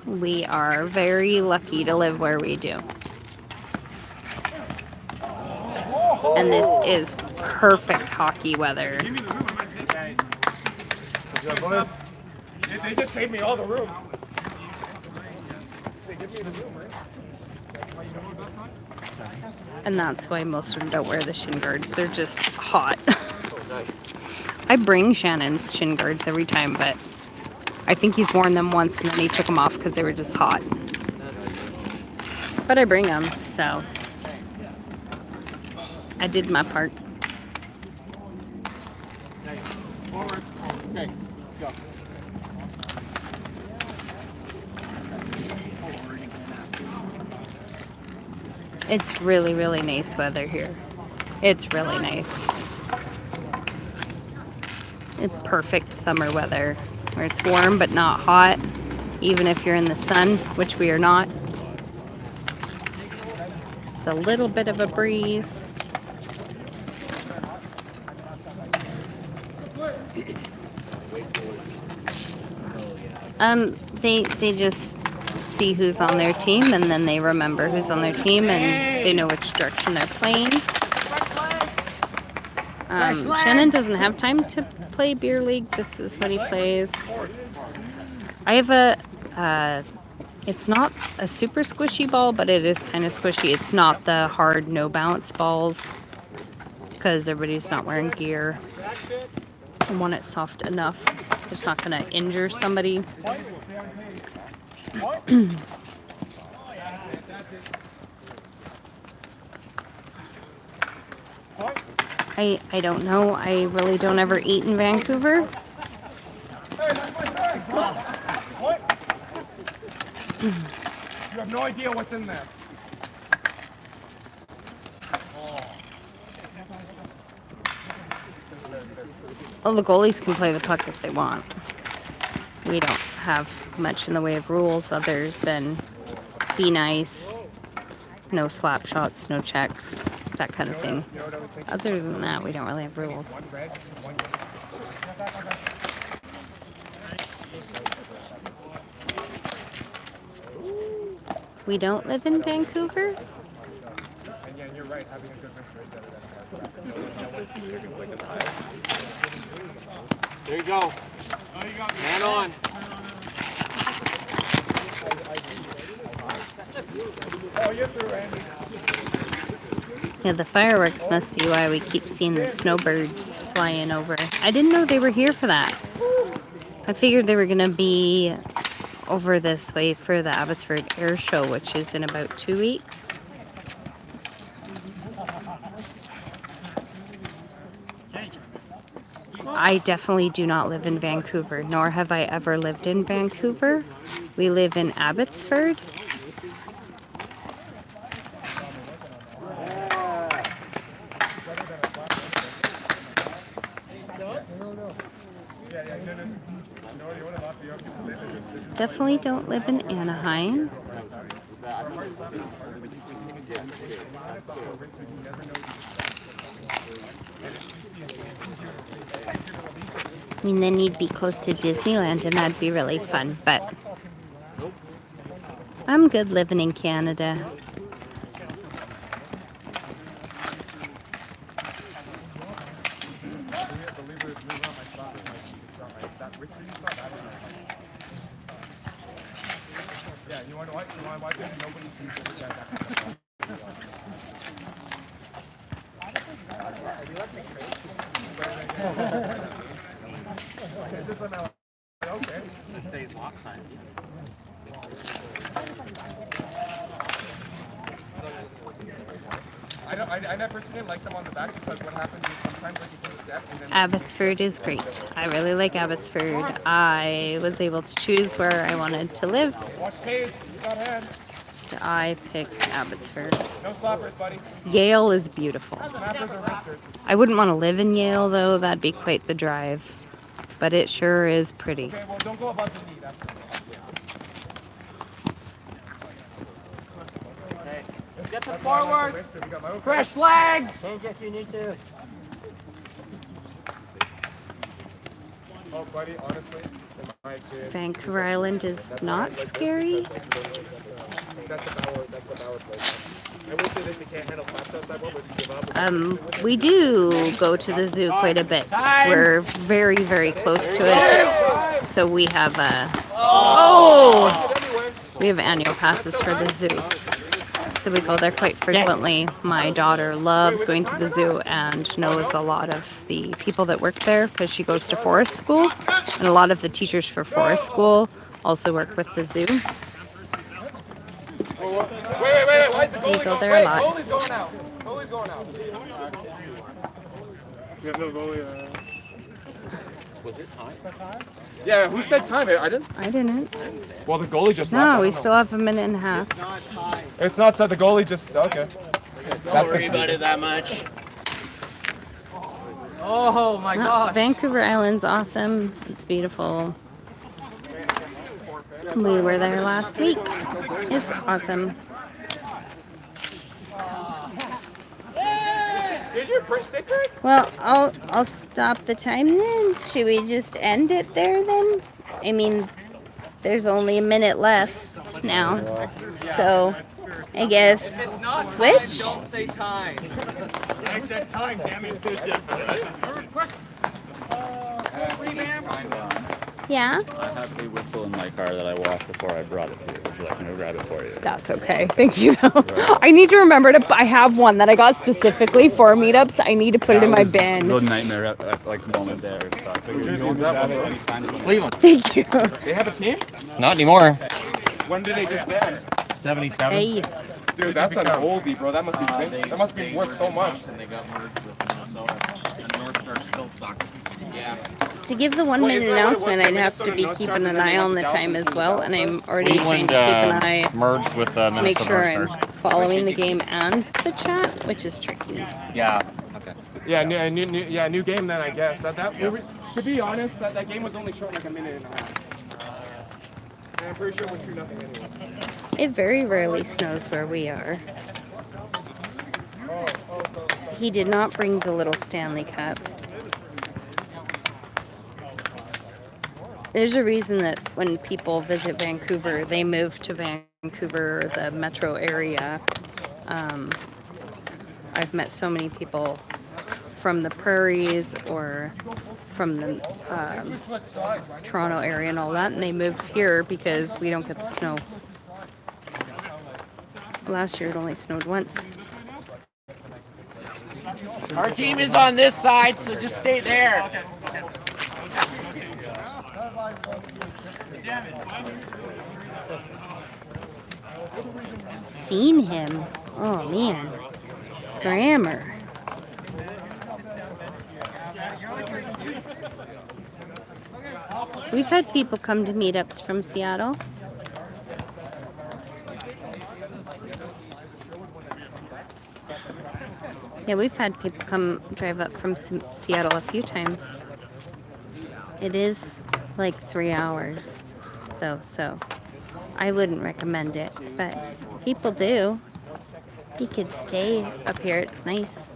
[SPEAKER 1] We are very lucky to live where we do. And this is perfect hockey weather.
[SPEAKER 10] They just gave me all the room. They give me the room, right?
[SPEAKER 1] And that's why most of them don't wear the shin guards. They're just hot. I bring Shannon's shin guards every time, but I think he's worn them once and then he took them off because they were just hot. But I bring them, so I did my part.
[SPEAKER 10] Forward. Okay, go.
[SPEAKER 1] It's really, really nice weather here. It's really nice. It's perfect summer weather where it's warm but not hot, even if you're in the sun, which we are not. It's a little bit of a breeze. They just see who's on their team and then they remember who's on their team and they know which direction they're playing. Shannon doesn't have time to play beer league. This is what he plays. I have a it's not a super squishy ball, but it is kind of squishy. It's not the hard no bounce balls because everybody's not wearing gear. I want it soft enough. It's not going to injure somebody. I don't know. I really don't ever eat in Vancouver.
[SPEAKER 10] You have no idea what's in there.
[SPEAKER 1] Well, the goalies can play the puck if they want. We don't have much in the way of rules other than be nice, no slap shots, no checks, that kind of thing. Other than that, we don't really have rules. We don't live in Vancouver?
[SPEAKER 10] And yeah, you're right, having a good
[SPEAKER 2] There you go. Man on.
[SPEAKER 10] Oh, you're through, Randy.
[SPEAKER 1] Yeah, the fireworks must be why we keep seeing the snowbirds flying over. I didn't know they were here for that. I figured they were going to be over this way for the Abbotsford Air Show, which is in about 2 weeks. I definitely do not live in Vancouver, nor have I ever lived in Vancouver. We live in Abbotsford. Definitely don't live in Anaheim. I mean, then you'd be close to Disneyland and that'd be really fun, but I'm good living in Canada.
[SPEAKER 10] You want to watch? You want to watch it? Nobody sees it. Okay.
[SPEAKER 5] It stays lopsided.
[SPEAKER 10] I never personally like them on the back because what happens is sometimes like you can step and then
[SPEAKER 1] Abbotsford is great. I really like Abbotsford. I was able to choose where I wanted to live.
[SPEAKER 10] watch Taze. He's got hands.
[SPEAKER 1] I picked Abbotsford.
[SPEAKER 10] No sloppers, buddy.
[SPEAKER 1] Yale is beautiful.
[SPEAKER 10] Snappers or wristers.
[SPEAKER 1] I wouldn't want to live in Yale though. That'd be quite the drive. But it sure is pretty.
[SPEAKER 10] Okay, well don't go above the knee. That's
[SPEAKER 7] Get the forward. Fresh legs. Change if you need to.
[SPEAKER 10] Oh, buddy, honestly, in my experience.
[SPEAKER 1] Vancouver Island is not scary.
[SPEAKER 10] That's the Bauer place. I will say this, you can't handle flat outside one, but you give up.
[SPEAKER 1] We do go to the zoo quite a bit. We're very, very close to it. So we have we have annual passes for the zoo. So we go there quite frequently. My daughter loves going to the zoo and knows a lot of the people that work there because she goes to forest school. And a lot of the teachers for forest school also work with the zoo.
[SPEAKER 10] Wait.
[SPEAKER 1] So we go there a lot.
[SPEAKER 10] Goalie's going out. Goalie's going out.
[SPEAKER 8] We have no goalie.
[SPEAKER 5] Was it time?
[SPEAKER 10] Yeah, who said time? I didn't.
[SPEAKER 1] I didn't.
[SPEAKER 10] Well, the goalie just left.
[SPEAKER 1] No,
[SPEAKER 10] I
[SPEAKER 1] we
[SPEAKER 10] don't know.
[SPEAKER 1] still have a minute and a half.
[SPEAKER 10] It's not said the goalie just. Okay.
[SPEAKER 5] Don't worry about it that much. Oh my God.
[SPEAKER 1] Vancouver Island's awesome. It's beautiful. We were there last week. It's awesome.
[SPEAKER 10] Did your first stick break?
[SPEAKER 1] Well, I'll stop the time then. Should we just end it there then? I mean, there's only a minute left now. So, I guess switch?
[SPEAKER 5] Don't say time.
[SPEAKER 10] I said time, damn it.
[SPEAKER 1] Yeah?
[SPEAKER 11] I have a whistle in my car that I washed before I brought it here. Would you like me to grab it for you?
[SPEAKER 12] That's okay. Thank you, though. I need to remember to. I have one that I got specifically for meetups. I need to put it in my bin.
[SPEAKER 11] A nightmare at like moment there. So I figured you
[SPEAKER 2] Cleveland.
[SPEAKER 12] Thank you.
[SPEAKER 10] They have a team?
[SPEAKER 2] Not anymore.
[SPEAKER 10] When did they disband?
[SPEAKER 2] 77.
[SPEAKER 1] Hey.
[SPEAKER 10] Dude, that's an oldie, bro. That must be worth so much.
[SPEAKER 5] And they got merged with Minnesota. And North Star still sucks. Yeah.
[SPEAKER 1] To give the 1 minute announcement, I'd have to be keeping an eye on the time as well, and I'm already trying
[SPEAKER 2] Cleveland
[SPEAKER 1] to keep an eye
[SPEAKER 2] merged with
[SPEAKER 1] to make
[SPEAKER 2] Minnesota
[SPEAKER 1] sure
[SPEAKER 2] North
[SPEAKER 1] I'm
[SPEAKER 2] Stars.
[SPEAKER 1] following the game and the chat, which is tricky.
[SPEAKER 2] Yeah. Okay.
[SPEAKER 10] Yeah, new game then, I guess. To be honest, that game was only short like a minute and a half. And I'm pretty sure it was 2-0 anyway.
[SPEAKER 1] It very rarely snows where we are. He did not bring the little Stanley Cup. There's a reason that when people visit Vancouver, they move to Vancouver or the metro area. I've met so many people from the prairies or from the Toronto area and all that, and they move here because we don't get the snow. Last year it only snowed once.
[SPEAKER 7] Our team is on this side, so just stay there.
[SPEAKER 1] Seen him. Oh man. Grammar. We've had people come to meetups from Seattle. Yeah, we've had people come drive up from Seattle a few times. It is like 3 hours, though, so I wouldn't recommend it, but people do. You could stay up here, it's nice.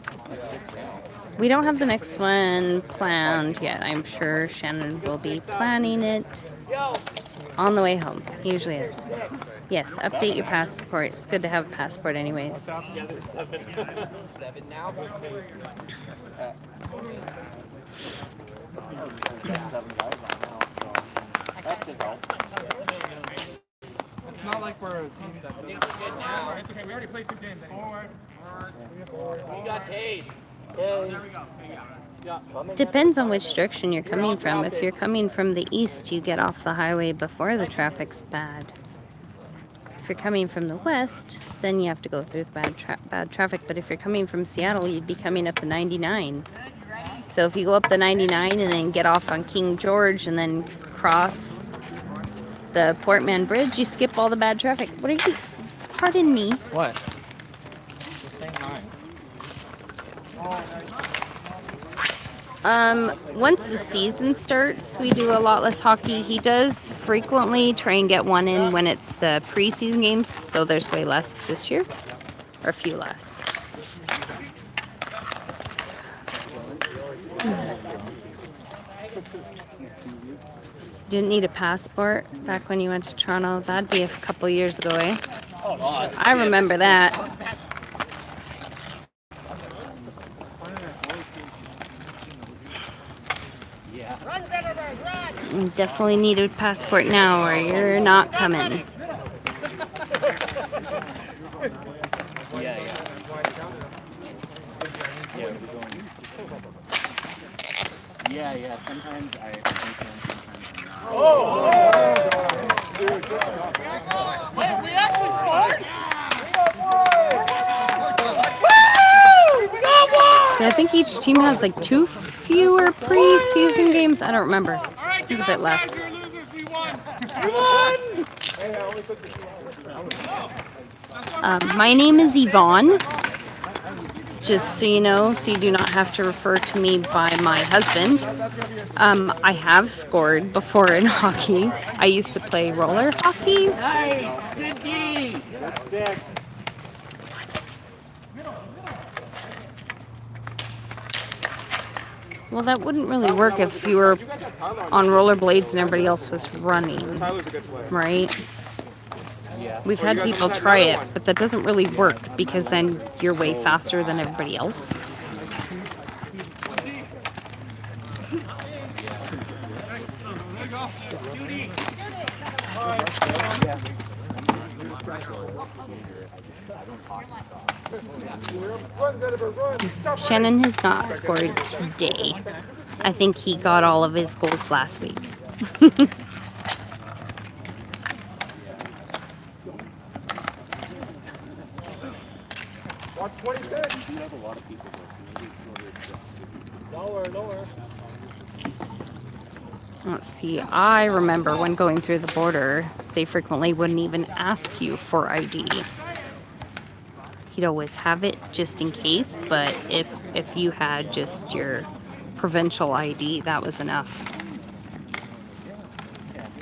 [SPEAKER 1] We don't have the next one planned yet. I'm sure Shannon will be planning it on the way home. He usually is. Yes, update your passport. It's good to have a passport anyways.
[SPEAKER 5] Seven now.
[SPEAKER 4] not like we're a team that doesn't.
[SPEAKER 10] It's okay. We already played 2 games. Forward.
[SPEAKER 7] We got taste.
[SPEAKER 10] There we go.
[SPEAKER 1] Depends on which direction you're coming from. If you're coming from the east, you get off the highway before the traffic's bad. If you're coming from the west, then you have to go through the bad traffic. But if you're coming from Seattle, you'd be coming up the 99. So if you go up the 99 and then get off on King George and then cross the Portman Bridge, you skip all the bad traffic. What are you... Pardon me.
[SPEAKER 2] What?
[SPEAKER 1] Once the season starts, we do a lot less hockey. He does frequently try and get one in when it's the preseason games, though there's way less this year, or a few less. Didn't need a passport back when you went to Toronto. That'd be a couple years ago, eh? I remember that. You definitely need a passport now or you're not coming.
[SPEAKER 11] Yeah. Sometimes I think sometimes
[SPEAKER 4] Wait, we actually scored?
[SPEAKER 1] I think each team has like 2 fewer preseason games. I don't remember. It's a bit less. My name is Yvonne. Just so you know, so you do not have to refer to me by my husband. I have scored before in hockey. I used to play roller hockey.
[SPEAKER 7] Nice. Good D.
[SPEAKER 1] Well, that wouldn't really work if you were on rollerblades and everybody else was running, right? We've had people try it, but that doesn't really work because then you're way faster than everybody else. Shannon has not scored today. I think he got all of his goals last week.
[SPEAKER 10] Watch 26. Lower.
[SPEAKER 1] Let's see, I remember when going through the border, they frequently wouldn't even ask you for ID. He'd always have it just in case, but if you had just your provincial ID, that was enough.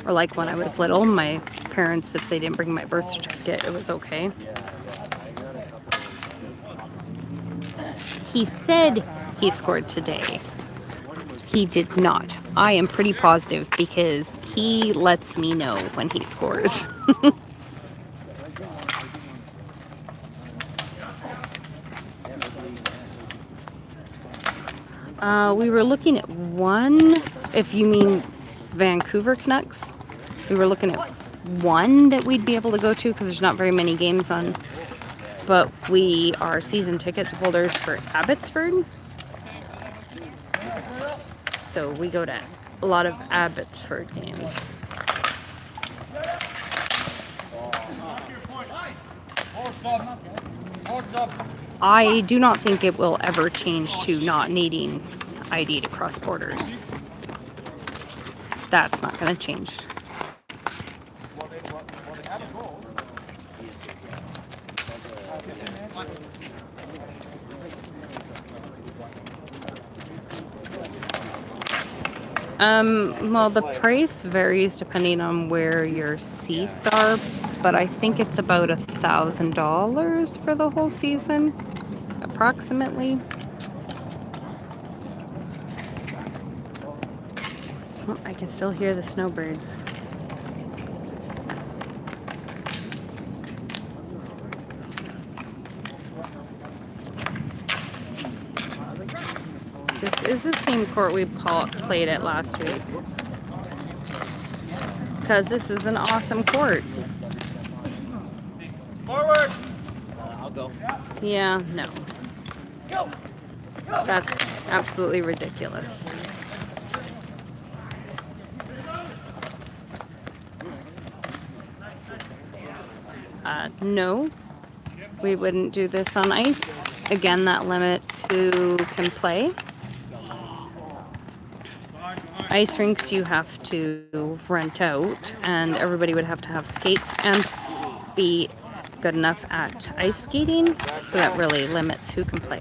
[SPEAKER 1] Or like when I was little, my parents, if they didn't bring my birth certificate, it was okay. He said he scored today. He did not. I am pretty positive because he lets me know when he scores. We were looking at one, if you mean Vancouver Canucks, we were looking at one that we'd be able to go to because there's not very many games on. But we are season ticket holders for Abbotsford. So we go to a lot of Abbotsford games. I do not think it will ever change to not needing ID to cross borders. That's not going to change. Well, the price varies depending on where your seats are, but I think it's about $1,000 for the whole season, approximately. Oh, I can still hear the snowbirds. This is the same court we played at last week. Because this is an awesome court.
[SPEAKER 5] Forward.
[SPEAKER 7] I'll go.
[SPEAKER 1] Yeah, no. That's absolutely ridiculous. No, we wouldn't do this on ice. Again, that limits who can play. Ice rinks you have to rent out, and everybody would have to have skates and be good enough at ice skating, so that really limits who can play.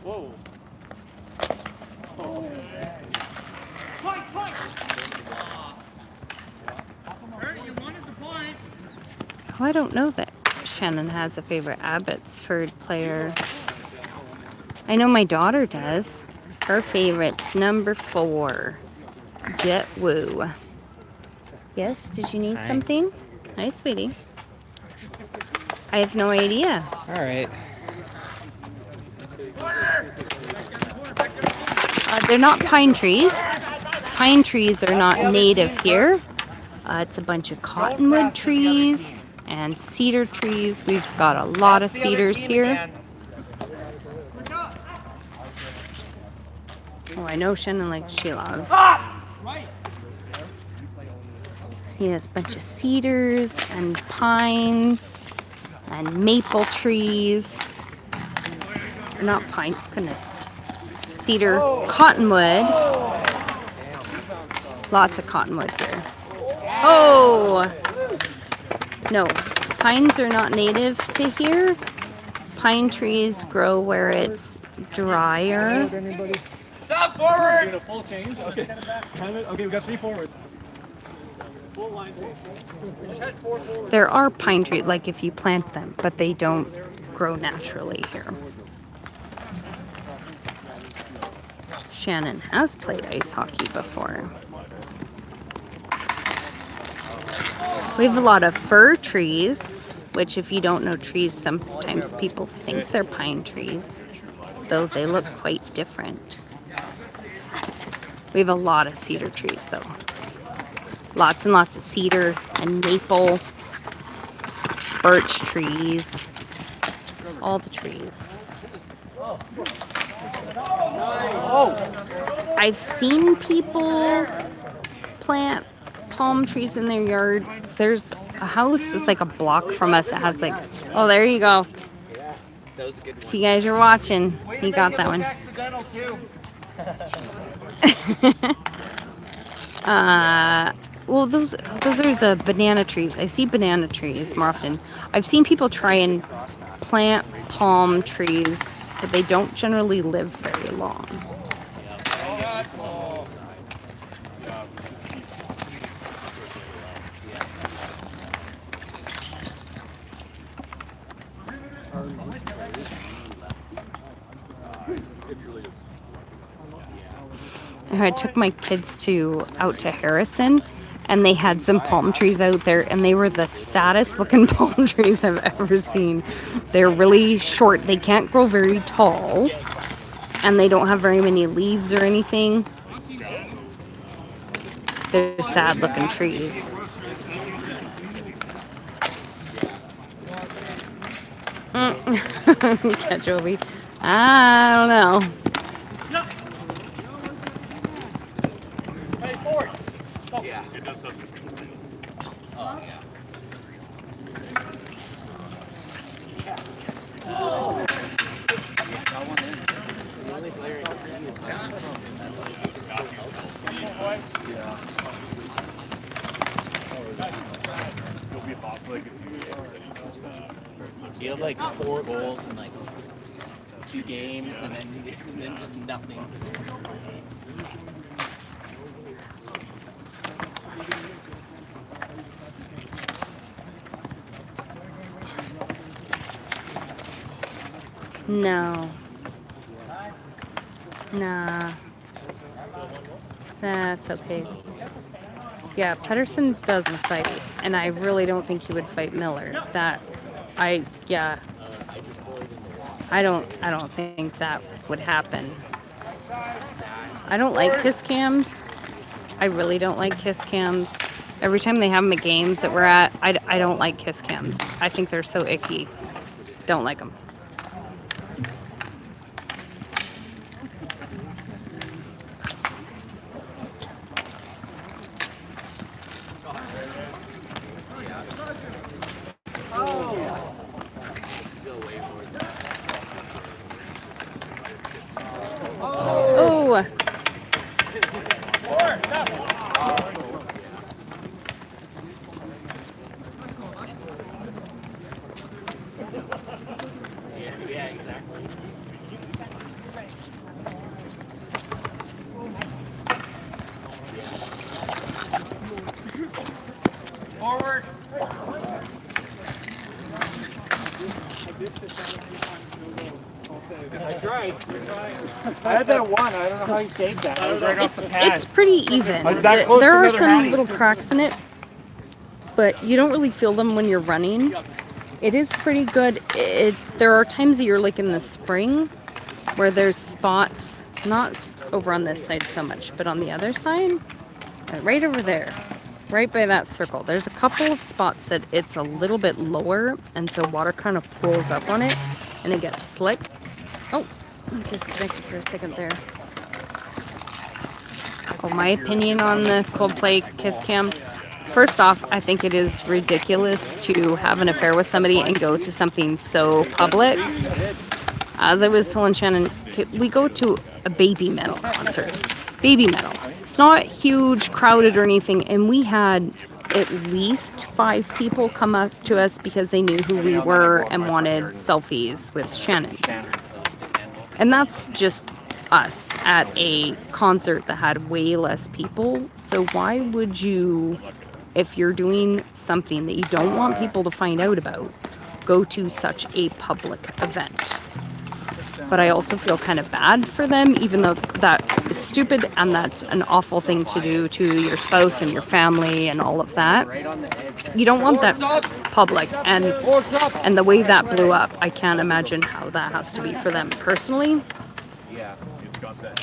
[SPEAKER 5] Whoa.
[SPEAKER 1] Oh, I don't know that Shannon has a favorite Abbotsford player. I know my daughter does. Her favorite's number 4, Jet Woo. Yes, did you need something? Hi, sweetie. I have no idea.
[SPEAKER 6] All right.
[SPEAKER 1] They're not pine trees. Pine trees are not native here. It's a bunch of cottonwood trees and cedar trees. We've got a lot of cedars here. Oh, I know Shannon likes, she loves. See, there's a bunch of cedars and pine and maple trees. Or not pine, goodness. Cedar, cottonwood. Lots of cottonwood here. Oh! No, pines are not native to here. Pine trees grow where it's drier.
[SPEAKER 5] Stop forward.
[SPEAKER 3] Get a full change. Okay. Okay, we got 3 forwards. Full line. We just had 4 forwards.
[SPEAKER 1] There are pine trees, like if you plant them, but they don't grow naturally here. Shannon has played ice hockey before. We have a lot of fir trees, which if you don't know trees, sometimes people think they're pine trees, though they look quite different. We have a lot of cedar trees, though. Lots and lots of cedar and maple, birch trees, all the trees. I've seen people plant palm trees in their yard. There's a house that's like a block from us that has like, oh, there you go. If you guys are watching, you got that one. Well, those are the banana trees. I see banana trees more often. I've seen people try and plant palm trees, but they don't generally live very long. I took my kids out to Harrison, and they had some palm trees out there, and they were the saddest looking palm trees I've ever seen. They're really short. They can't grow very tall, and they don't have very many leaves or anything. They're sad looking trees. Catch Obi. I don't know.
[SPEAKER 8] Yeah. It does such a
[SPEAKER 7] Oh, yeah. The only player I see is
[SPEAKER 8] You'll be off like a few games.
[SPEAKER 7] You have like 4 goals in like 2 games, and then just nothing.
[SPEAKER 1] No. Nah. That's okay. Yeah, Pedersen doesn't fight, and I really don't think he would fight Miller. I don't think that would happen. I don't like piss cams. I really don't like kiss cams. Every time they have them at games that we're at, I don't like kiss cams. I think they're so icky. Don't like them. Oh.
[SPEAKER 7] Yeah, exactly.
[SPEAKER 5] Forward.
[SPEAKER 3] I tried. I had that one. I don't know how you saved that. I was right off the pad.
[SPEAKER 1] It's pretty even.
[SPEAKER 3] I was that close
[SPEAKER 1] There
[SPEAKER 3] to
[SPEAKER 1] are
[SPEAKER 3] another
[SPEAKER 1] some
[SPEAKER 3] hattie.
[SPEAKER 1] little cracks in it, but you don't really feel them when you're running. It is pretty good. There are times that you're like in the spring where there's spots, not over on this side so much, but on the other side, right over there, right by that circle. There's a couple of spots that it's a little bit lower, and so water kind of pulls up on it and it gets slick. Oh, I'm disconnected for a second there. Oh, my opinion on the Coldplay kiss cam. First off, I think it is ridiculous to have an affair with somebody and go to something so public. As I was telling Shannon, we go to a baby metal concert. Baby metal. It's not huge, crowded or anything, and we had at least 5 people come up to us because they knew who we were and wanted selfies with Shannon. And that's just us at a concert that had way less people. So why would you, if you're doing something that you don't want people to find out about, go to such a public event? But I also feel kind of bad for them, even though that is stupid and that's an awful thing to do to your spouse and your family and all of that. You don't want that public, and the way that blew up, I can't imagine how that has to be for them personally.
[SPEAKER 8] Yeah, it's got that.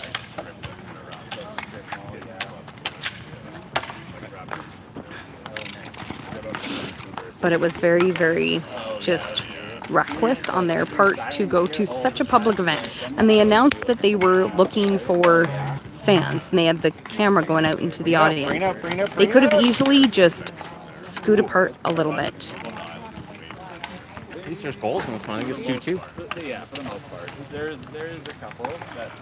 [SPEAKER 1] But it was very, very just reckless on their part to go to such a public event. And they announced that they were looking for fans, and they had the camera going out into the audience. They could have easily just scoot apart a little bit.
[SPEAKER 2] At least there's goals in this one. I think it's 2-2.
[SPEAKER 11] Yeah, for the most part. There's a couple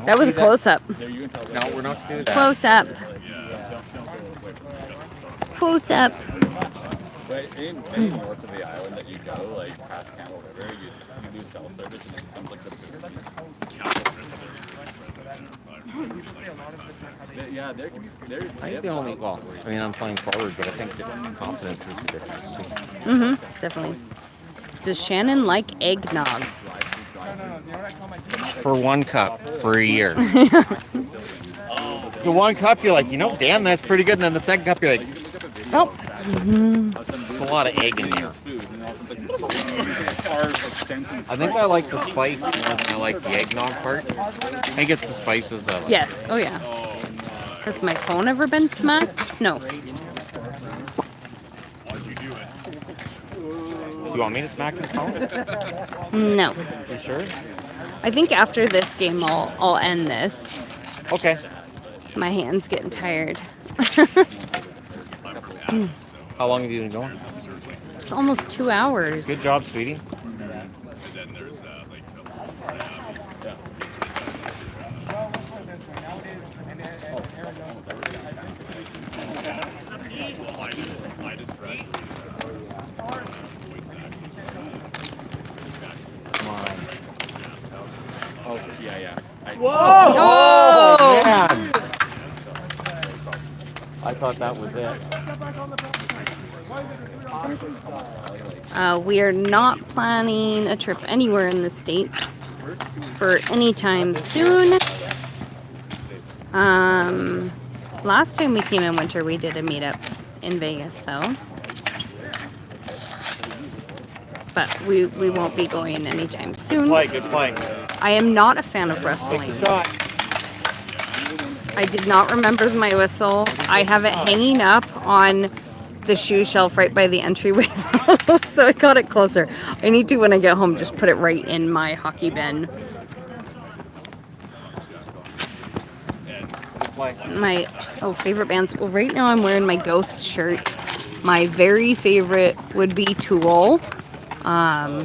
[SPEAKER 1] That was a close-up.
[SPEAKER 2] No, we're not going to do that.
[SPEAKER 1] Close-up. Close-up.
[SPEAKER 11] But any north of the island that you go, like past Campbell River, you lose cell service and it becomes like the yeah, there can be.
[SPEAKER 2] I think the only, well, I mean, I'm playing forward, but I think that confidence is the difference too.
[SPEAKER 1] Mm-hmm, definitely. Does Shannon like eggnog?
[SPEAKER 2] For 1 cup for a year. The 1 cup, you're like, damn, that's pretty good. And then the second cup, you're like,
[SPEAKER 1] oh.
[SPEAKER 2] There's a lot of egg in there. I think I like the spice more than I like the eggnog part. I think it's the spices that I like.
[SPEAKER 1] Yes. Oh, yeah. Has my phone ever been smacked? No.
[SPEAKER 2] You want me to smack your phone?
[SPEAKER 1] No.
[SPEAKER 2] You sure?
[SPEAKER 1] I think after this game, I'll end this.
[SPEAKER 2] Okay.
[SPEAKER 1] My hand's getting tired.
[SPEAKER 2] How long have you been going?
[SPEAKER 1] It's almost 2 hours.
[SPEAKER 2] Good job, sweetie. Come on.
[SPEAKER 11] Oh, yeah.
[SPEAKER 2] Whoa!
[SPEAKER 1] Oh!
[SPEAKER 2] Man. I thought that was it.
[SPEAKER 1] We are not planning a trip anywhere in the States for any time soon. Last time we came in winter, we did a meetup in Vegas, though. But we won't be going anytime soon.
[SPEAKER 2] Good play.
[SPEAKER 1] I am not a fan of wrestling. I did not remember my whistle. I have it hanging up on the shoe shelf right by the entryway, so I got it closer. I need to, when I get home, just put it right in my hockey bin. My favorite bands. Well, right now I'm wearing my Ghost shirt. My very favorite would be Tool. I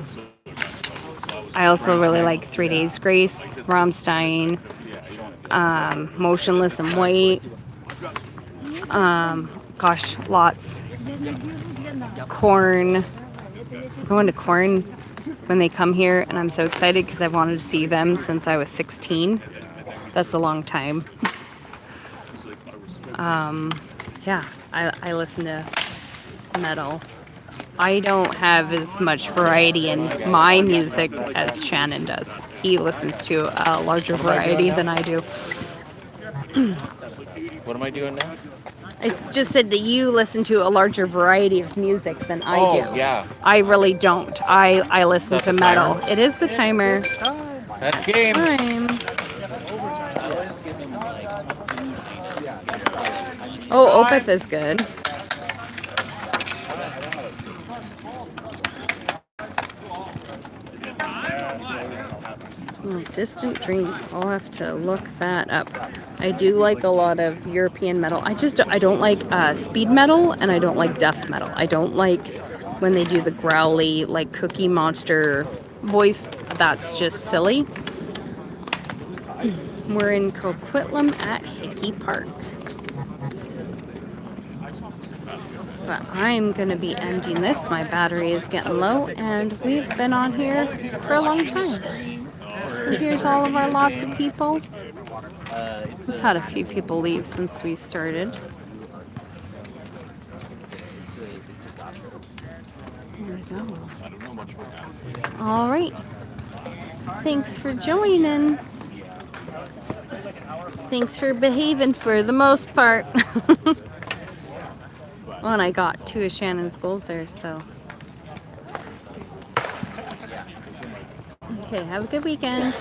[SPEAKER 1] also really like 3 Days Grace, Rammstein, Motionless in White. Gosh, lots. Korn. I'm going to Korn when they come here, and I'm so excited because I've wanted to see them since I was 16. That's a long time. Yeah, I listen to metal. I don't have as much variety in my music as Shannon does. He listens to a larger variety than I do.
[SPEAKER 2] What am I doing now?
[SPEAKER 1] I just said that you listen to a larger variety of music than I do.
[SPEAKER 2] Oh, yeah.
[SPEAKER 1] I really don't. I listen to metal. It is the timer.
[SPEAKER 2] That's game.
[SPEAKER 1] Time. Oh, Opeth is good. Oh, Distant Dream. I'll have to look that up. I do like a lot of European metal. I don't like speed metal, and I don't like death metal. I don't like when they do the growly, like Cookie Monster voice. That's just silly. We're in Coquitlam at Hickey Park. But I'm going to be ending this. My battery is getting low, and we've been on here for a long time. So here's all of our lots of people. We've had a few people leave since we started. There we go. All right. Thanks for joining. Thanks for behaving for the most part. Well, and I got 2 of Shannon's goals there, so. Okay, have a good weekend.